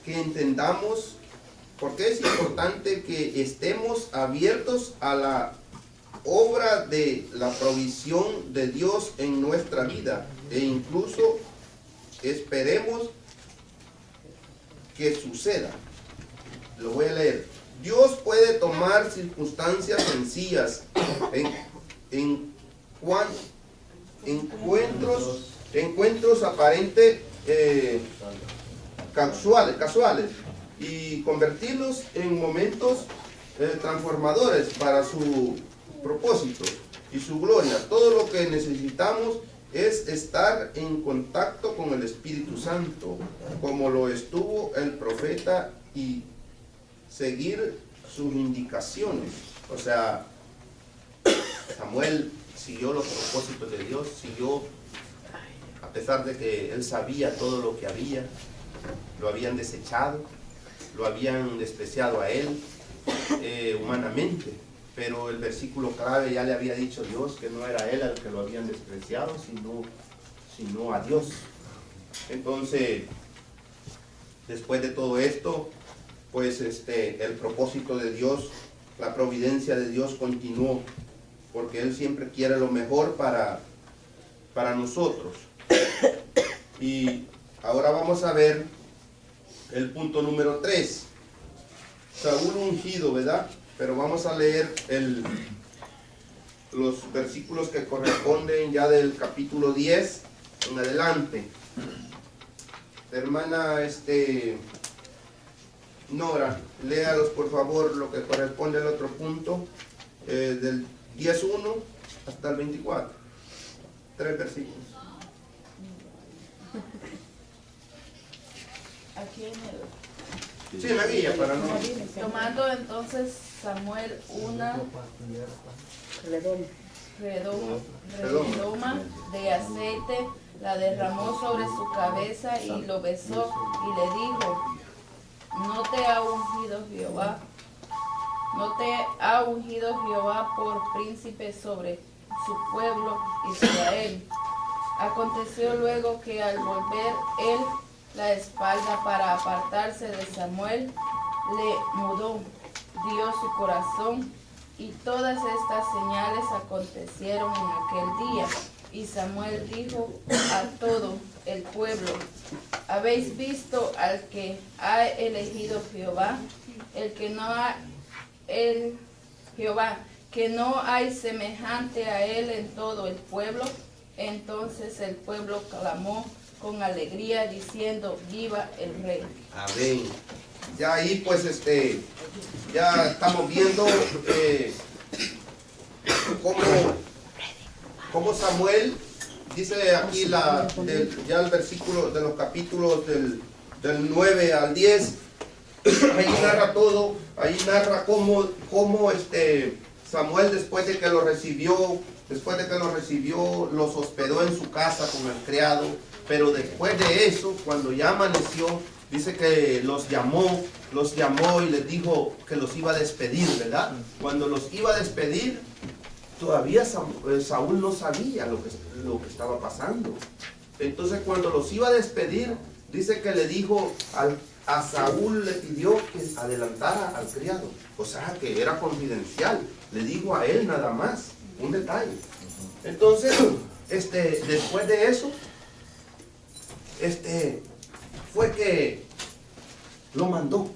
que entendamos, por qué es importante que estemos abiertos a la obra de la provisión de Dios en nuestra vida, e incluso esperemos que suceda? Lo voy a leer. Dios puede tomar circunstancias sencillas, encuentros aparentes, casuales, y convertirlos en momentos transformadores para su propósito y su gloria. Todo lo que necesitamos es estar en contacto con el Espíritu Santo, como lo estuvo el profeta, y seguir sus indicaciones. O sea, Samuel siguió los propósitos de Dios, siguió, a pesar de que él sabía todo lo que había, lo habían desechado, lo habían despreciado a él humanamente, pero el versículo clave ya le había dicho Dios que no era él al que lo habían despreciado, sino a Dios. Entonces, después de todo esto, pues el propósito de Dios, la providencia de Dios continuó, porque Él siempre quiere lo mejor para nosotros. Y ahora vamos a ver el punto número 3. Saúl ungido, ¿verdad? Pero vamos a leer los versículos que corresponden ya del capítulo 10 en adelante. Hermana Nora, léalos por favor, lo que corresponde al otro punto, del 10:1 hasta el 24. 3 versículos. Aquí en el... Sí, en la guía, para no... Tomando entonces Samuel una redoma de aceite, la derramó sobre su cabeza y lo besó y le dijo: ¿No te ha ungido Jehová por príncipe sobre su pueblo Israel? Aconteció luego que al volver él la espalda para apartarse de Samuel, le mudó Dios su corazón, y todas estas señales acontecieron en aquel día. Y Samuel dijo a todo el pueblo: ¿habéis visto al que ha elegido Jehová? Jehová, que no hay semejante a él en todo el pueblo. Entonces el pueblo clamó con alegría diciendo: viva el rey. Amén. Ya ahí pues ya estamos viendo cómo Samuel, dice aquí ya el versículo de los capítulos del 9 al 10, ahí narra todo, ahí narra cómo Samuel después de que lo recibió, los hospedó en su casa con el criado, pero después de eso, cuando ya amaneció, dice que los llamó y les dijo que los iba a despedir, ¿verdad? Cuando los iba a despedir, todavía Saúl no sabía lo que estaba pasando. Entonces cuando los iba a despedir, dice que le dijo a Saúl, le pidió que adelantara al criado, o sea que era confidencial, le dijo a él nada más, un detalle. Entonces, después de eso, fue que lo mandó,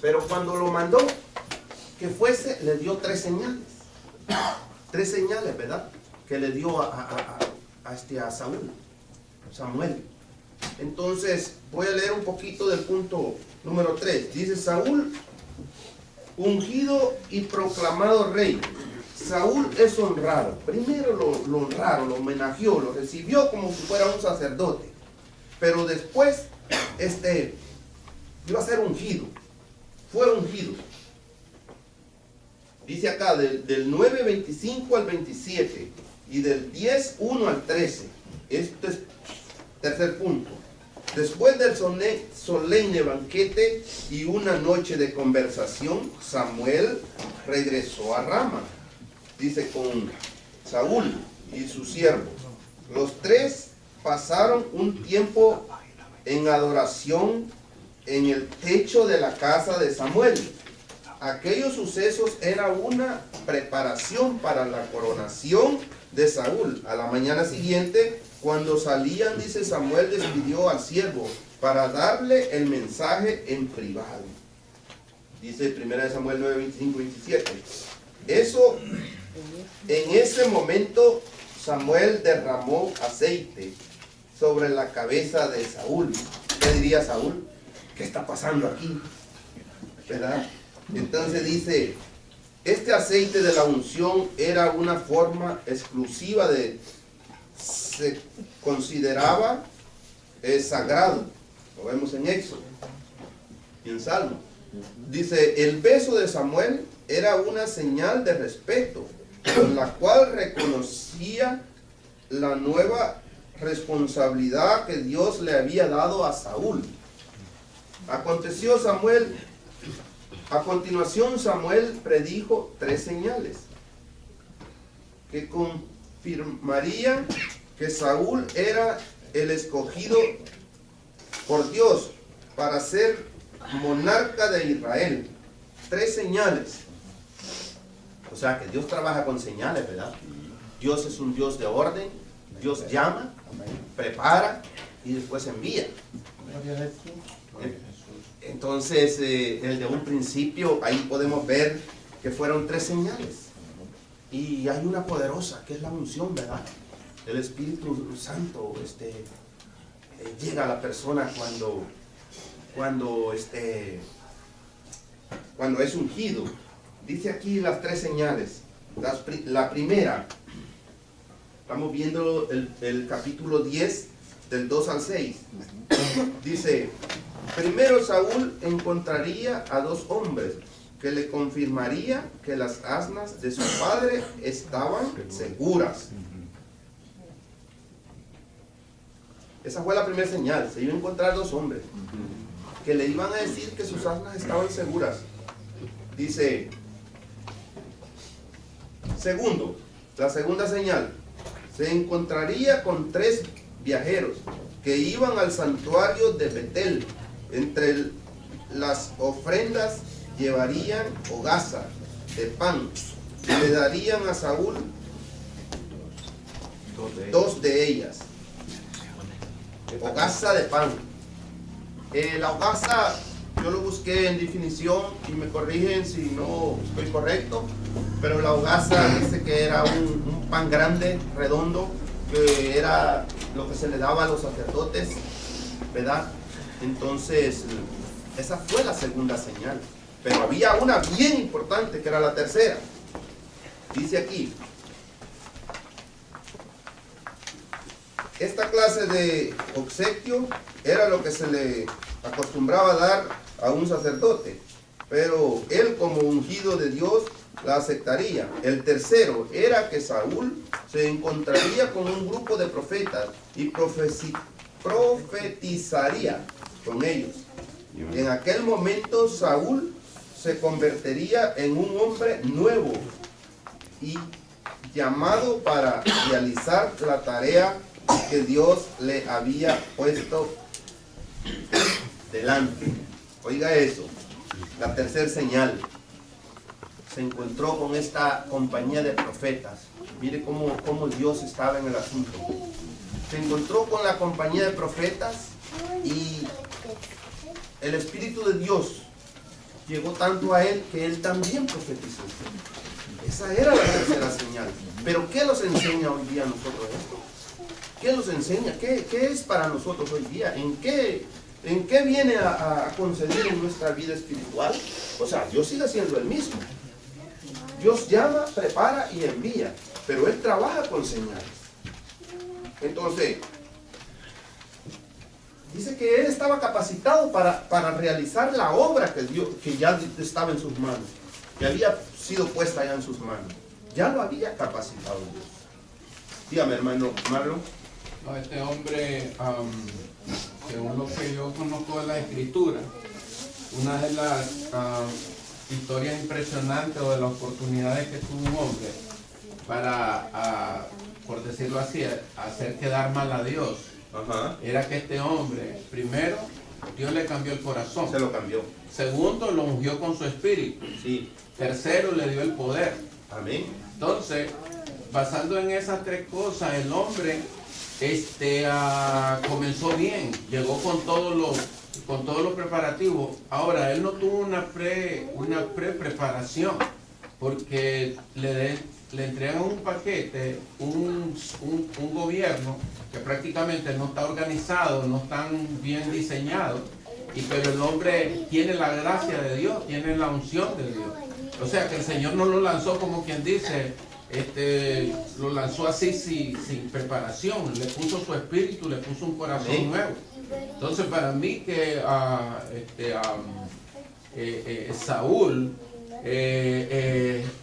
pero cuando lo mandó que fuese, le dio 3 señales. 3 señales, ¿verdad? Que le dio a Samuel. Entonces, voy a leer un poquito del punto número 3. Dice, Saúl, ungido y proclamado rey. Saúl es honrado. Primero lo honraron, lo homenajeó, lo recibió como si fuera un sacerdote. Pero después, iba a ser ungido. Fue ungido. Dice acá, del 9:25 al 27 y del 10:1 al 13. Este es tercer punto. Después del solemne banquete y una noche de conversación, Samuel regresó a Rama. Dice, con Saúl y su siervo. Los tres pasaron un tiempo en adoración en el techo de la casa de Samuel. Aquellos sucesos era una preparación para la coronación de Saúl. A la mañana siguiente, cuando salían, dice, Samuel despidió al siervo para darle el mensaje en privado. Dice 1 Samuel 9:25-27. Eso, en ese momento, Samuel derramó aceite sobre la cabeza de Saúl. ¿Qué diría Saúl? ¿Qué está pasando aquí? ¿Verdad? Entonces dice, este aceite de la unción era una forma exclusiva se consideraba sagrado. Lo vemos en Éxodo y en Salmo. Dice, el beso de Samuel era una señal de respeto, con la cual reconocía la nueva responsabilidad que Dios le había dado a Saúl. A continuación Samuel predijo 3 señales que confirmarían que Saúl era el escogido por Dios para ser monarca de Israel. 3 señales. O sea que Dios trabaja con señales, ¿verdad? Dios es un Dios de orden. Dios llama, prepara y después envía. Entonces, el de un principio, ahí podemos ver que fueron 3 señales. Y hay una poderosa, que es la unción, ¿verdad? El Espíritu Santo llega a la persona cuando es ungido. Dice aquí las 3 señales. La primera, estamos viendo el capítulo 10, del 2 al 6. Dice, primero Saúl encontraría a 2 hombres que le confirmaría que las asnas de su padre estaban seguras. Esa fue la primera señal. Se iba a encontrar 2 hombres que le iban a decir que sus asnas estaban seguras. Dice, segundo, la segunda señal, se encontraría con 3 viajeros que iban al santuario de Betel. Entre las ofrendas llevarían hogaza de pan y le darían a Saúl 2 de ellas. Hogaza de pan. La hogaza, yo lo busqué en definición y me corrigen si no estoy correcto, pero la hogaza dice que era un pan grande, redondo, que era lo que se le daba a los sacerdotes, ¿verdad? Entonces, esa fue la segunda señal. Pero había una bien importante, que era la tercera. Dice aquí, esta clase de obsequio era lo que se le acostumbraba a dar a un sacerdote, pero él, como ungido de Dios, la aceptaría. El tercero era que Saúl se encontraría con un grupo de profetas y profetizaría con ellos. En aquel momento Saúl se convertiría en un hombre nuevo y llamado para realizar la tarea que Dios le había puesto delante. Oiga eso, la tercera señal. Se encontró con esta compañía de profetas. Mire cómo Dios estaba en el asunto. Se encontró con la compañía de profetas y el Espíritu de Dios llegó tanto a él que él también profetizó. Esa era la tercera señal. Pero ¿qué nos enseña hoy día a nosotros esto? qué nos enseña? ¿Qué es para nosotros hoy día? ¿En qué viene a conceder en nuestra vida espiritual? O sea, Dios sigue siendo el mismo. Dios llama, prepara y envía, pero Él trabaja con señales. Entonces, dice que Él estaba capacitado para realizar la obra que ya estaba en sus manos, que había sido puesta ya en sus manos. Ya lo había capacitado Dios. Dígame, hermano Marlon. No, este hombre, según lo que yo conozco de la Escritura, una de las historias impresionantes o de las oportunidades que tuvo un hombre para, por decirlo así, hacer quedar mal a Dios, era que este hombre, primero, Dios le cambió el corazón. Se lo cambió. Segundo, lo ungió con su espíritu. Sí. Tercero, le dio el poder. Amén. Entonces, basando en esas tres cosas, el hombre comenzó bien, llegó con todos los preparativos. Ahora, él no tuvo una preparación, porque le entregan un paquete, un gobierno que prácticamente no está organizado, no está bien diseñado, pero el hombre tiene la gracia de Dios, tiene la unción de Dios. O sea que el Señor no lo lanzó como quien dice, lo lanzó así sin preparación, le puso su espíritu, le puso un corazón nuevo. Entonces para mí que Saúl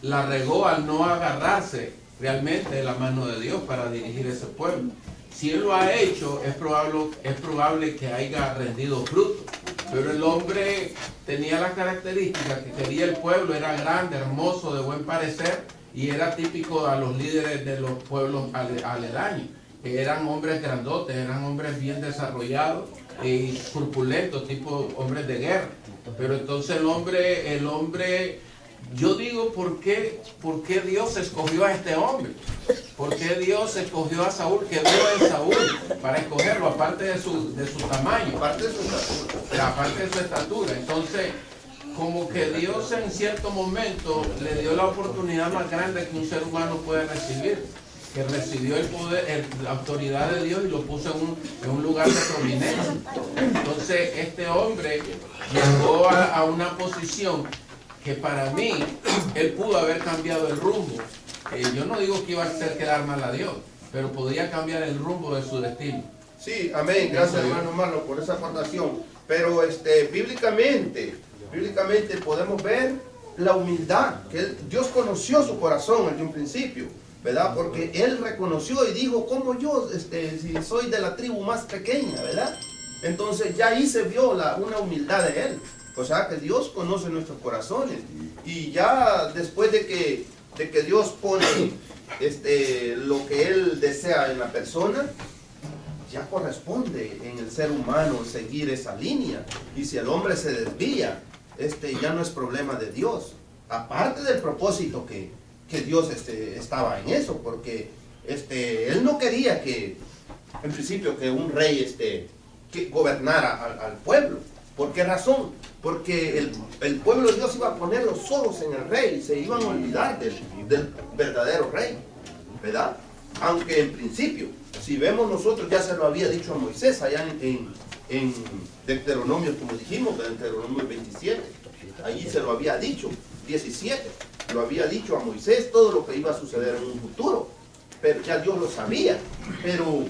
la regó al no agarrarse realmente de la mano de Dios para dirigir ese pueblo. Si él lo ha hecho, es probable que haya rendido fruto. Pero el hombre tenía las características que quería el pueblo, era grande, hermoso, de buen parecer, y era típico a los líderes de los pueblos aledaños. Eran hombres grandotes, eran hombres bien desarrollados y corpulentos, tipo hombres de guerra. Pero entonces el hombre, yo digo, ¿por qué Dios escogió a este hombre? ¿Por qué Dios escogió a Saúl? ¿Qué vio en Saúl para escogerlo? Aparte de su tamaño, aparte de su estatura. Entonces, como que Dios en cierto momento le dio la oportunidad más grande que un ser humano puede recibir, que recibió el poder, la autoridad de Dios, y lo puso en un lugar de prominencia. Entonces este hombre llegó a una posición que para mí, él pudo haber cambiado el rumbo. Yo no digo que iba a hacer quedar mal a Dios, pero podía cambiar el rumbo de su destino. Sí, amén. Gracias, hermano Marlon, por esa aportación. Pero bíblicamente podemos ver la humildad, que Dios conoció su corazón desde un principio, ¿verdad? Porque él reconoció y dijo, como yo, si soy de la tribu más pequeña, ¿verdad? Entonces ya ahí se vio una humildad de él. O sea que Dios conoce nuestros corazones, y ya después de que Dios pone lo que Él desea en la persona, ya corresponde en el ser humano seguir esa línea. Y si el hombre se desvía, ya no es problema de Dios, aparte del propósito que Dios estaba en eso, porque Él no quería en principio que un rey que gobernara al pueblo. ¿Por qué razón? Porque el pueblo de Dios iba a poner los ojos en el rey, y se iban a olvidar del verdadero rey, ¿verdad? Aunque en principio, si vemos nosotros, ya se lo había dicho a Moisés allá en Deuteronomio, como dijimos, en Deuteronomio 27, allí se lo había dicho, 17, lo había dicho a Moisés todo lo que iba a suceder en un futuro, pero ya Dios lo sabía. Pero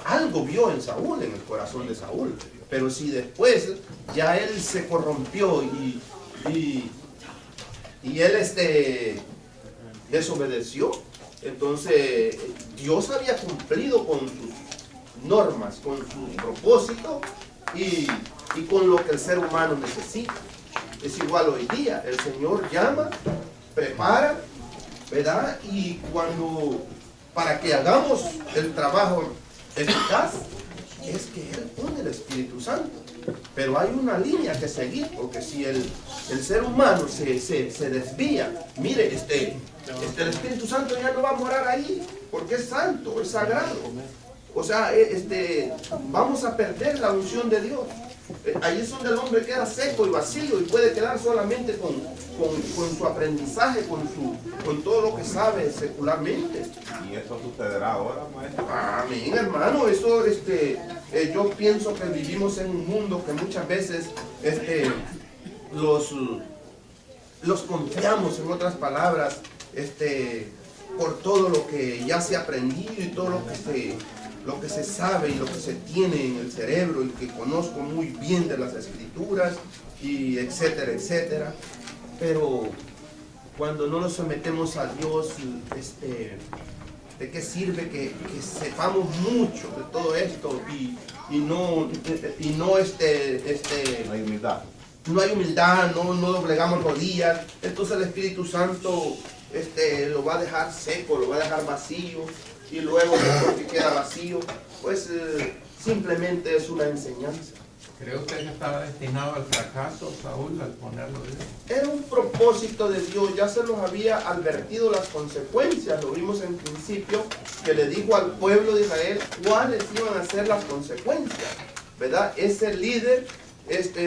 algo vio en Saúl, en el corazón de Saúl. Pero si después ya él se corrompió y él desobedeció, entonces Dios había cumplido con sus normas, con su propósito y con lo que el ser humano necesita. Es igual hoy día, el Señor llama, prepara, ¿verdad? Y para que hagamos el trabajo eficaz, es que Él pone el Espíritu Santo. Pero hay una línea que seguir, porque si el ser humano se desvía, mire, el Espíritu Santo ya no va a morar ahí, porque es santo, es sagrado. O sea, vamos a perder la unción de Dios. ahí es donde el hombre queda seco y vacío y puede quedar solamente con su aprendizaje, con todo lo que sabe secularmente. Y eso sucederá ahora, maestro. Amén, hermano. Eso, yo pienso que vivimos en un mundo que muchas veces los confiamos, en otras palabras, por todo lo que ya se ha aprendido y todo lo que se sabe y lo que se tiene en el cerebro y que conozco muy bien de las escrituras y etcétera, etcétera. Pero cuando no nos sometemos a Dios, ¿de qué sirve que sepamos mucho de todo esto y no hay humildad? No hay humildad, no doblegamos rodillas. Entonces el Espíritu Santo lo va a dejar seco, lo va a dejar vacío, y luego porque queda vacío, pues simplemente es una enseñanza. ¿Cree usted que estaba destinado al fracaso, Saúl, al ponerlo Dios? Era un propósito de Dios, ya se los había advertido las consecuencias, lo vimos en principio, que le dijo al pueblo de Israel cuáles iban a ser las consecuencias, ¿verdad? Ese líder,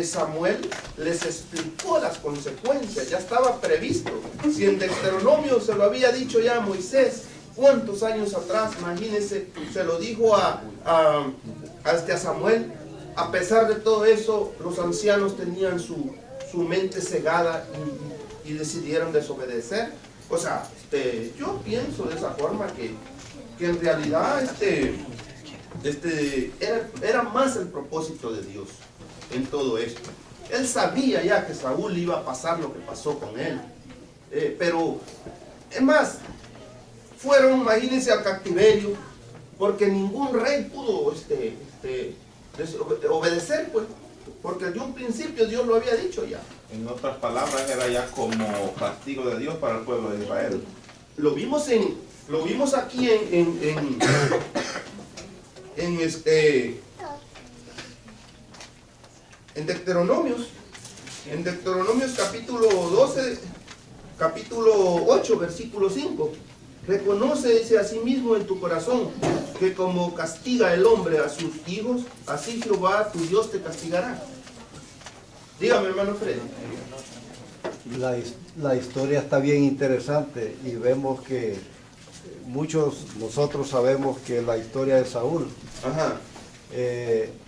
Samuel, les explicó las consecuencias, ya estaba previsto. Si en Deuteronomio se lo había dicho ya a Moisés, ¿cuántos años atrás? Imagínense, se lo dijo a Samuel. A pesar de todo eso, los ancianos tenían su mente cegada y decidieron desobedecer. O sea, yo pienso de esa forma que en realidad era más el propósito de Dios en todo esto. Él sabía ya que Saúl iba a pasar lo que pasó con él. Pero, es más, fueron, imagínense, al cautiverio, porque ningún rey pudo obedecer, pues, porque de un principio Dios lo había dicho ya. En otras palabras, era ya como castigo de Dios para el pueblo de Israel. Lo vimos aquí en Deuteronomios. En Deuteronomios capítulo 12, capítulo 8, versículo 5. Reconoce a sí mismo en tu corazón que como castiga el hombre a sus hijos, así Jehová tu Dios te castigará. Dígame, hermano Freddy. La historia está bien interesante y vemos que nosotros sabemos que la historia de Saúl. Ajá.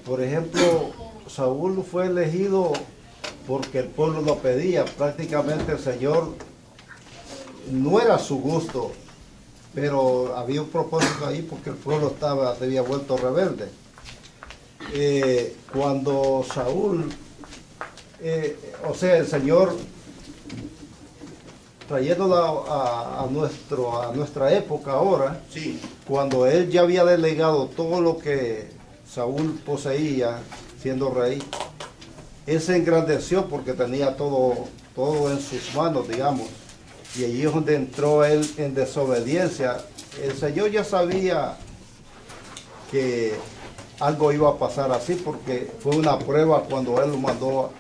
Por ejemplo, Saúl fue elegido porque el pueblo lo pedía. Prácticamente el Señor no era su gusto, pero había un propósito ahí porque el pueblo se había vuelto rebelde. Cuando Saúl, el Señor, trayéndolo a nuestra época ahora, sí, cuando Él ya había delegado todo lo que Saúl poseía siendo rey, Él se engrandeció porque tenía todo en sus manos, digamos. Y allí es donde entró él en desobediencia. El Señor ya sabía que algo iba a pasar así, porque fue una prueba cuando Él lo mandó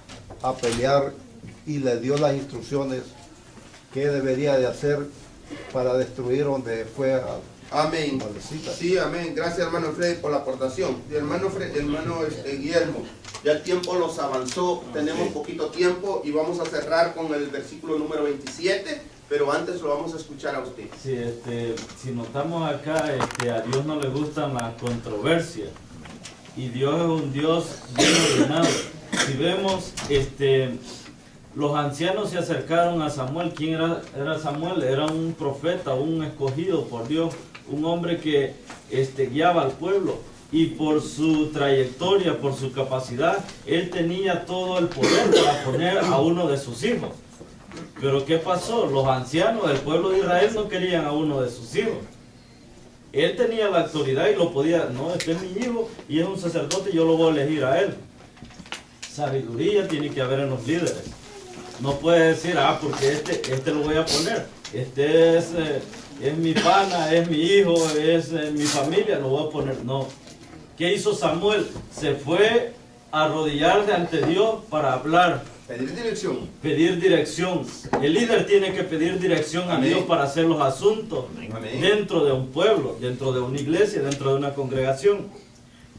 a pelear y le dio las instrucciones que debería de hacer para destruir donde fue. Amén. Sí, amén. Gracias, hermano Freddy, por la aportación. Y hermano Guillermo, ya el tiempo nos avanzó, tenemos poquito tiempo y vamos a cerrar con el versículo número 27, pero antes lo vamos a escuchar a usted. Sí, si notamos acá, a Dios no le gustan las controversias y Dios es un Dios bien ordenado. Si vemos, los ancianos se acercaron a Samuel. ¿Quién era Samuel? Era un profeta, un escogido por Dios, un hombre que guiaba al pueblo, y por su trayectoria, por su capacidad, él tenía todo el poder para poner a uno de sus hijos. Pero ¿qué pasó? Los ancianos del pueblo de Israel no querían a uno de sus hijos. Él tenía la autoridad y lo podía, no, este es mi hijo y es un sacerdote, yo lo voy a elegir a él. Sabiduría tiene que haber en los líderes. No puede decir, porque este lo voy a poner, es mi pana, es mi hijo, es mi familia, lo voy a poner. No. ¿Qué hizo Samuel? Se fue a arrodillarse ante Dios para hablar. Pedir dirección. Pedir dirección. El líder tiene que pedir dirección a Dios para hacer los asuntos dentro de un pueblo, dentro de una iglesia, dentro de una congregación.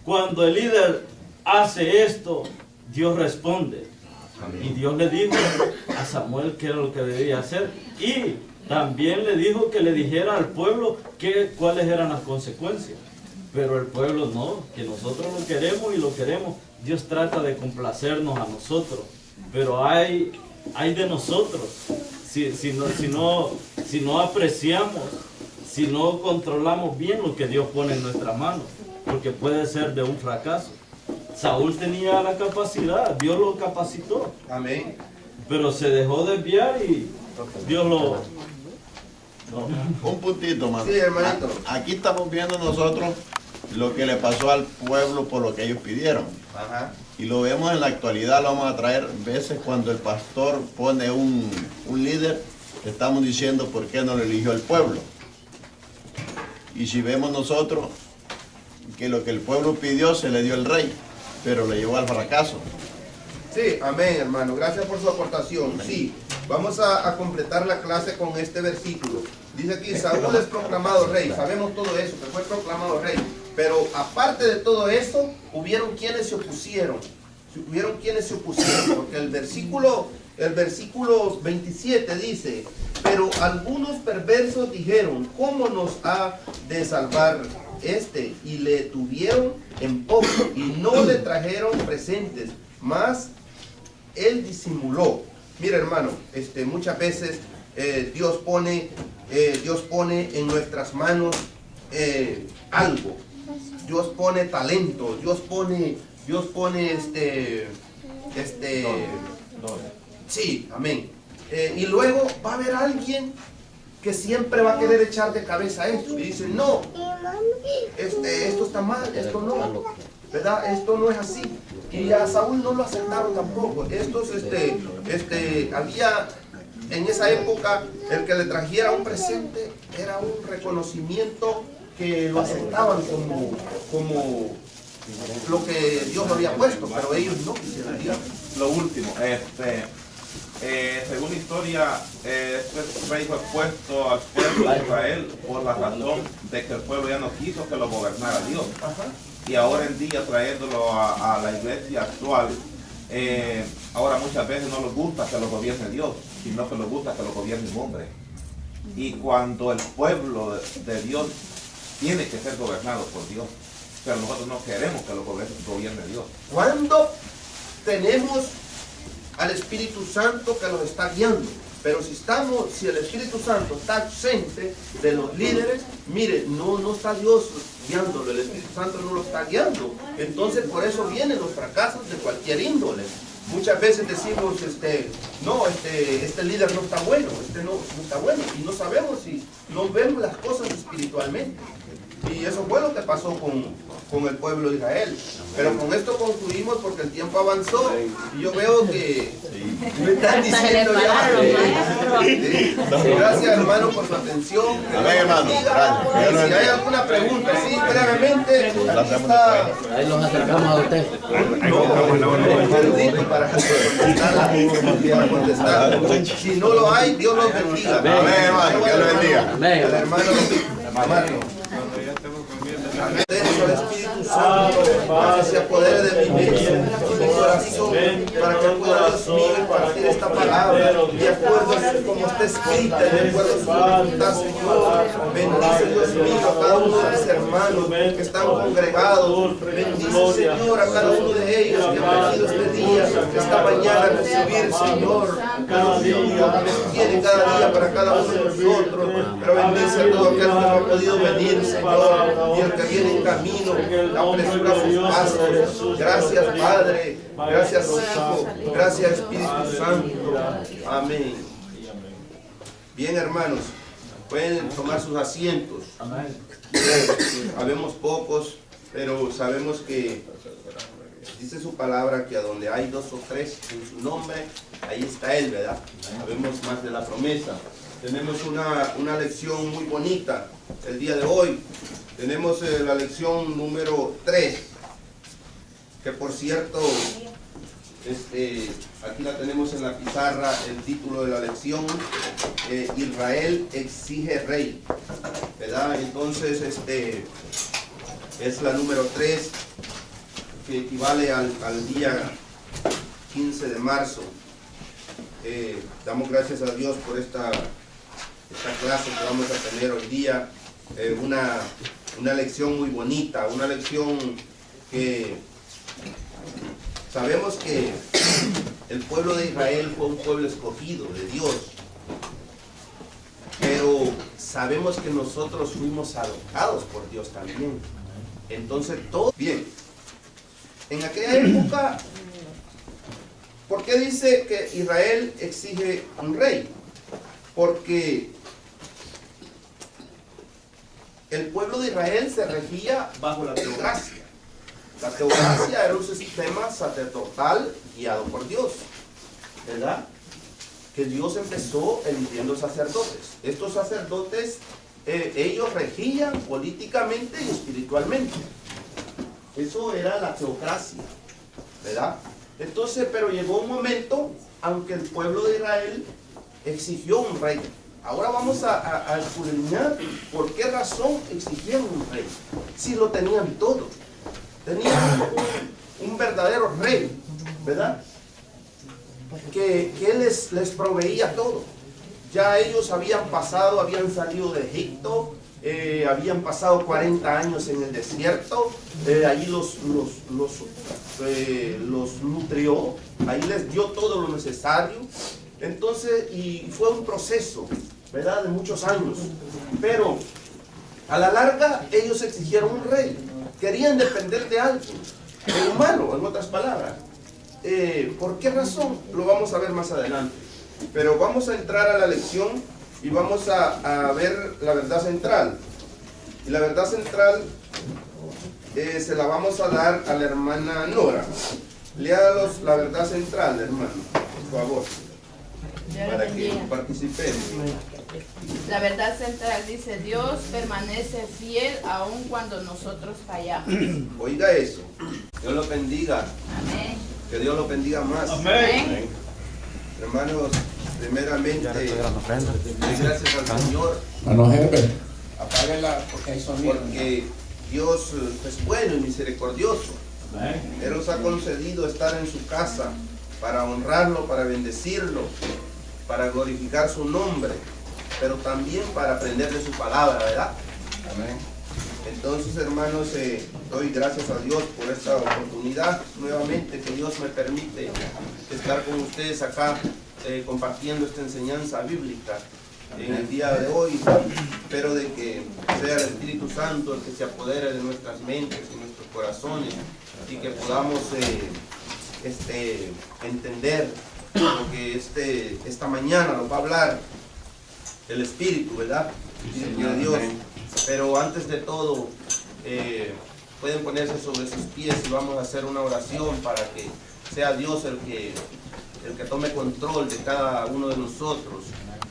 Cuando el líder hace esto, Dios responde. Y Dios le dijo a Samuel qué era lo que debía hacer. Y también le dijo que le dijera al pueblo cuáles eran las consecuencias. Pero el pueblo no, que nosotros lo queremos y lo queremos. Dios trata de complacernos a nosotros. Pero hay de nosotros si no apreciamos, si no controlamos bien lo que Dios pone en nuestras manos, porque puede ser de un fracaso. Saúl tenía la capacidad, Dios lo capacitó. Amén. Pero se dejó desviar y Dios lo... Un puntito, mano. Sí, hermanito. Aquí estamos viendo nosotros lo que le pasó al pueblo por lo que ellos pidieron. Ajá. Y lo vemos en la actualidad, lo vamos a traer veces cuando el pastor pone un líder, estamos diciendo por qué no lo eligió el pueblo. Y si vemos nosotros que lo que el pueblo pidió se le dio el rey, pero le llevó al fracaso. Sí, amén, hermano. Gracias por su aportación. Sí, vamos a completar la clase con este versículo. Dice aquí, Saúl es proclamado rey. Sabemos todo eso, que fue proclamado rey. Pero aparte de todo eso, hubieron quienes se opusieron. Porque el versículo 27 dice, pero algunos perversos dijeron, ¿cómo nos ha de salvar este? Y le tuvieron en poco y no le trajeron presentes, mas él disimuló. Mira, hermano, muchas veces Dios pone en nuestras manos algo. Dios pone talento, Dios pone sí, amén. Y luego va a haber alguien que siempre va a querer echar de cabeza esto y dice, no, esto está mal, esto no, ¿verdad? Esto no es así. Y a Saúl no lo aceptaron tampoco. Había en esa época el que le trajera un presente era un reconocimiento que lo aceptaban como lo que Dios lo había puesto, pero ellos no quisieron. Lo último, según la historia, este rey fue puesto al pueblo de Israel por la razón de que el pueblo ya no quiso que lo gobernara Dios. Y ahora en día, trayéndolo a la iglesia actual, ahora muchas veces no les gusta que lo gobierne Dios, sino que les gusta que lo gobierne un hombre. Y cuando el pueblo de Dios tiene que ser gobernado por Dios, pero nosotros no queremos que lo gobierne Dios. Cuando tenemos al Espíritu Santo que nos está guiando, pero si el Espíritu Santo está ausente de los líderes, mire, no está Dios guiándolo, el Espíritu Santo no lo está guiando. Entonces por eso vienen los fracasos de cualquier índole. Muchas veces decimos, este líder no está bueno, no está bueno, y no sabemos si no vemos las cosas espiritualmente. Y eso fue lo que pasó con el pueblo de Israel. Pero con esto concluimos porque el tiempo avanzó y yo veo que me están diciendo ya. Gracias, hermano, por su atención. Amén, hermano. Gracias. Si hay alguna pregunta, sí, brevemente. Ahí los acercamos a usted. Para contestar. Si no lo hay, Dios los bendiga. Amén, hermano. Que lo bendiga. Amén. Al hermano Marco. Al Espíritu Santo, que se apodere de mi mente y mi corazón, para que pueda Dios mío impartir esta palabra de acuerdo a como está escrita, de acuerdo a su voluntad, Señor. Bendice, Dios mío, a cada uno de mis hermanos que están congregados. Bendice, Señor, a cada uno de ellos que han venido este día, esta mañana a recibir, Señor. Dios mío, que tiene cada día para cada uno de nosotros. Pero bendice a todo aquel que no ha podido venir, Señor, y el que viene en camino, apresura sus pasos. Gracias, Padre. Gracias, Hijo. Gracias, Espíritu Santo. Amén. Bien, hermanos, pueden tomar sus asientos. Habemos pocos, pero sabemos que dice su palabra que a donde hay 2 o 3 en su nombre, ahí está Él, ¿verdad? Sabemos más de la promesa. Tenemos una lección muy bonita el día de hoy. Tenemos la lección número 3, que por cierto, aquí la tenemos en la pizarra, el título de la lección, Israel exige rey, ¿verdad? Entonces, es la número 3, que equivale al día 15 de marzo. Damos gracias a Dios por esta clase que vamos a tener hoy día. Una lección muy bonita, una lección que sabemos que el pueblo de Israel fue un pueblo escogido de Dios, pero sabemos que nosotros fuimos adoptados por Dios también. Entonces todo bien. En aquella época, ¿por qué dice que Israel exige un rey? Porque el pueblo de Israel se regía bajo la teocracia. La teocracia era un sistema sacerdotal guiado por Dios, ¿verdad? Que Dios empezó eligiendo sacerdotes. Estos sacerdotes, ellos regían políticamente y espiritualmente. Eso era la teocracia, ¿verdad? Entonces, pero llegó un momento, aunque el pueblo de Israel exigió un rey. Ahora vamos a escudriñar por qué razón exigieron un rey. Si lo tenían todo. Tenían un verdadero rey, ¿verdad? Que él les proveía todo. Ya ellos habían salido de Egipto, habían pasado 40 años en el desierto, allí los nutrió, ahí les dio todo lo necesario. Entonces, y fue un proceso, ¿verdad?, de muchos años. Pero a la larga ellos exigieron un rey. Querían depender de alguien, de humano, en otras palabras. ¿Por qué razón? Lo vamos a ver más adelante. Pero vamos a entrar a la lección y vamos a ver la verdad central. Y la verdad central se la vamos a dar a la hermana Nora. Léalos la verdad central, hermano, por favor, para que participemos. La verdad central dice: Dios permanece fiel aun cuando nosotros fallamos. Oiga eso. Dios lo bendiga. Amén. Que Dios lo bendiga más. Amén. Hermanos, primeramente, gracias al Señor. Apáguela porque hay sonido. Porque Dios es bueno y misericordioso. Él nos ha concedido estar en su casa para honrarlo, para bendecirlo, para glorificar su nombre, pero también para aprender de su palabra, ¿verdad? Amén. Entonces, hermanos, doy gracias a Dios por esta oportunidad nuevamente que Dios me permite estar con ustedes acá compartiendo esta enseñanza bíblica en el día de hoy, pero de que sea el Espíritu Santo el que se apodere de nuestras mentes y nuestros corazones y que podamos entender lo que esta mañana nos va a hablar el Espíritu, ¿verdad? Espíritu de Dios. Pero antes de todo, pueden ponerse sobre sus pies y vamos a hacer una oración para que sea Dios el que tome control de cada uno de nosotros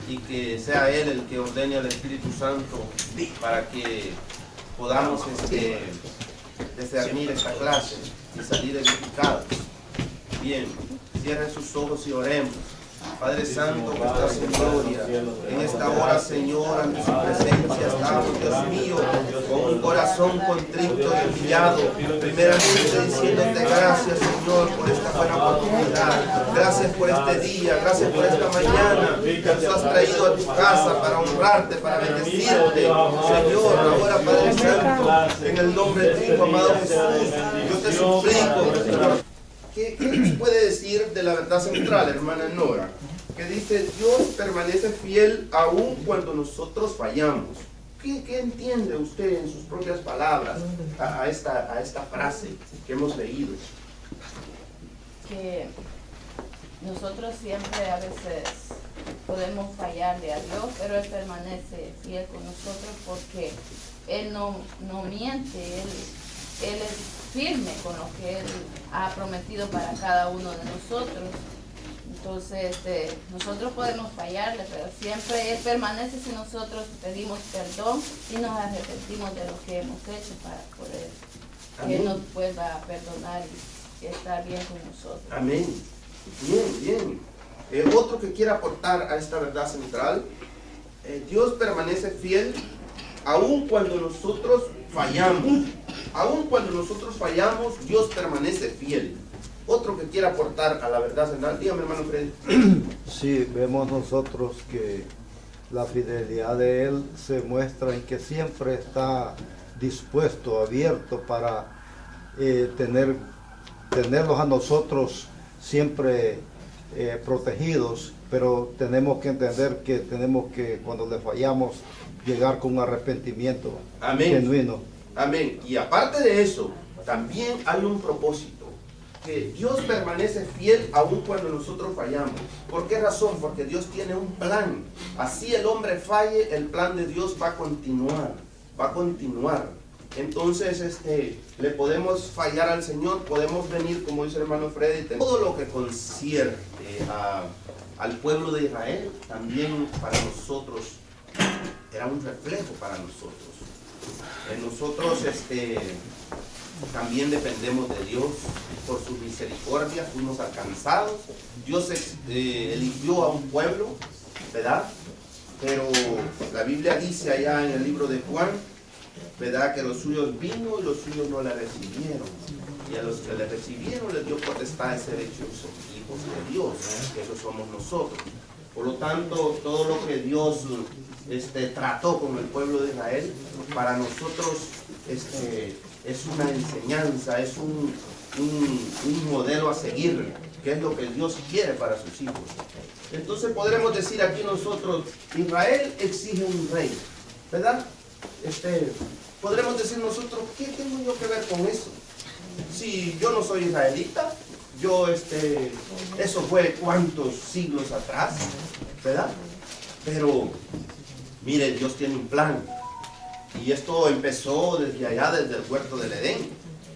y que sea Él el que ordene al Espíritu Santo para que podamos discernir esta clase y salir edificados. Bien, cierren sus ojos y oremos. Padre Santo, que estás en gloria, en esta hora, Señor, ante su presencia estamos, Dios mío, con un corazón contrito y humillado, primeramente diciéndote gracias, Señor, por esta buena oportunidad, gracias por este día, gracias por esta mañana, que nos has traído a tu casa para honrarte, para bendecirte, Señor. Ahora, Padre Santo, en el nombre de tu amado Jesús, yo te suplico, Señor. ¿Qué nos puede decir de la verdad central, hermana Nora? Que dice: Dios permanece fiel aún cuando nosotros fallamos. ¿Qué entiende usted en sus propias palabras a esta frase que hemos leído? Que nosotros siempre a veces podemos fallarle a Dios, pero Él permanece fiel con nosotros porque Él no miente, Él es firme con lo que Él ha prometido para cada uno de nosotros. Entonces, nosotros podemos fallarle, pero siempre Él permanece si nosotros pedimos perdón y nos arrepentimos de lo que hemos hecho para poder que Él nos vuelva a perdonar y estar bien con nosotros. Amén. Bien, bien. Otro que quiera aportar a esta verdad central: Dios permanece fiel aun cuando nosotros fallamos. Aun cuando nosotros fallamos, Dios permanece fiel. otro que quiera aportar a la verdad central. Dígame, hermano Freddy. Sí, vemos nosotros que la fidelidad de Él se muestra en que siempre está dispuesto, abierto para tenerlos a nosotros siempre protegidos, pero tenemos que entender que tenemos que, cuando le fallamos, llegar con un arrepentimiento genuino. Amén. Y aparte de eso, también hay un propósito, que Dios permanece fiel aun cuando nosotros fallamos. ¿Por qué razón? Porque Dios tiene un plan. Así el hombre falle, el plan de Dios va a continuar, va a continuar. Entonces, le podemos fallar al Señor, podemos venir, como dice el hermano Freddy, todo lo que concierne al pueblo de Israel, también para nosotros, era un reflejo para nosotros. Nosotros también dependemos de Dios por su misericordia, fuimos alcanzados. Dios eligió a un pueblo, ¿verdad? Pero la Biblia dice allá en el libro de Juan, ¿verdad?, que los suyos vino y los suyos no le recibieron. Y a los que le recibieron les dio potestad de ser hechos hijos de Dios, que esos somos nosotros. Por lo tanto, todo lo que Dios trató con el pueblo de Israel, para nosotros es una enseñanza, es un modelo a seguir, que es lo que Dios quiere para sus hijos. Entonces podremos decir aquí nosotros, Israel exige un rey, ¿verdad? Podremos decir nosotros, ¿qué tengo yo que ver con eso? Si yo no soy israelita, eso fue cuántos siglos atrás, ¿verdad? Pero, mire, Dios tiene un plan. Y esto empezó desde allá, desde el huerto del Edén.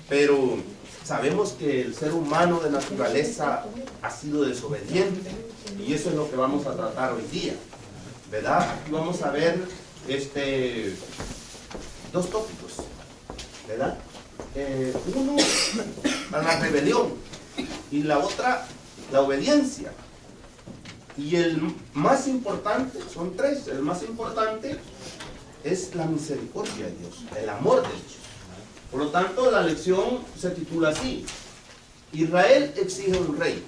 Pero sabemos que el ser humano de naturaleza ha sido desobediente. Y eso es lo que vamos a tratar hoy día, ¿verdad? Aquí vamos a ver dos tópicos, ¿verdad? Uno, la rebelión, y la otra, la obediencia. Y el más importante, son tres, el más importante es la misericordia de Dios, el amor de Dios. Por lo tanto, la lección se titula así: Israel exige un rey.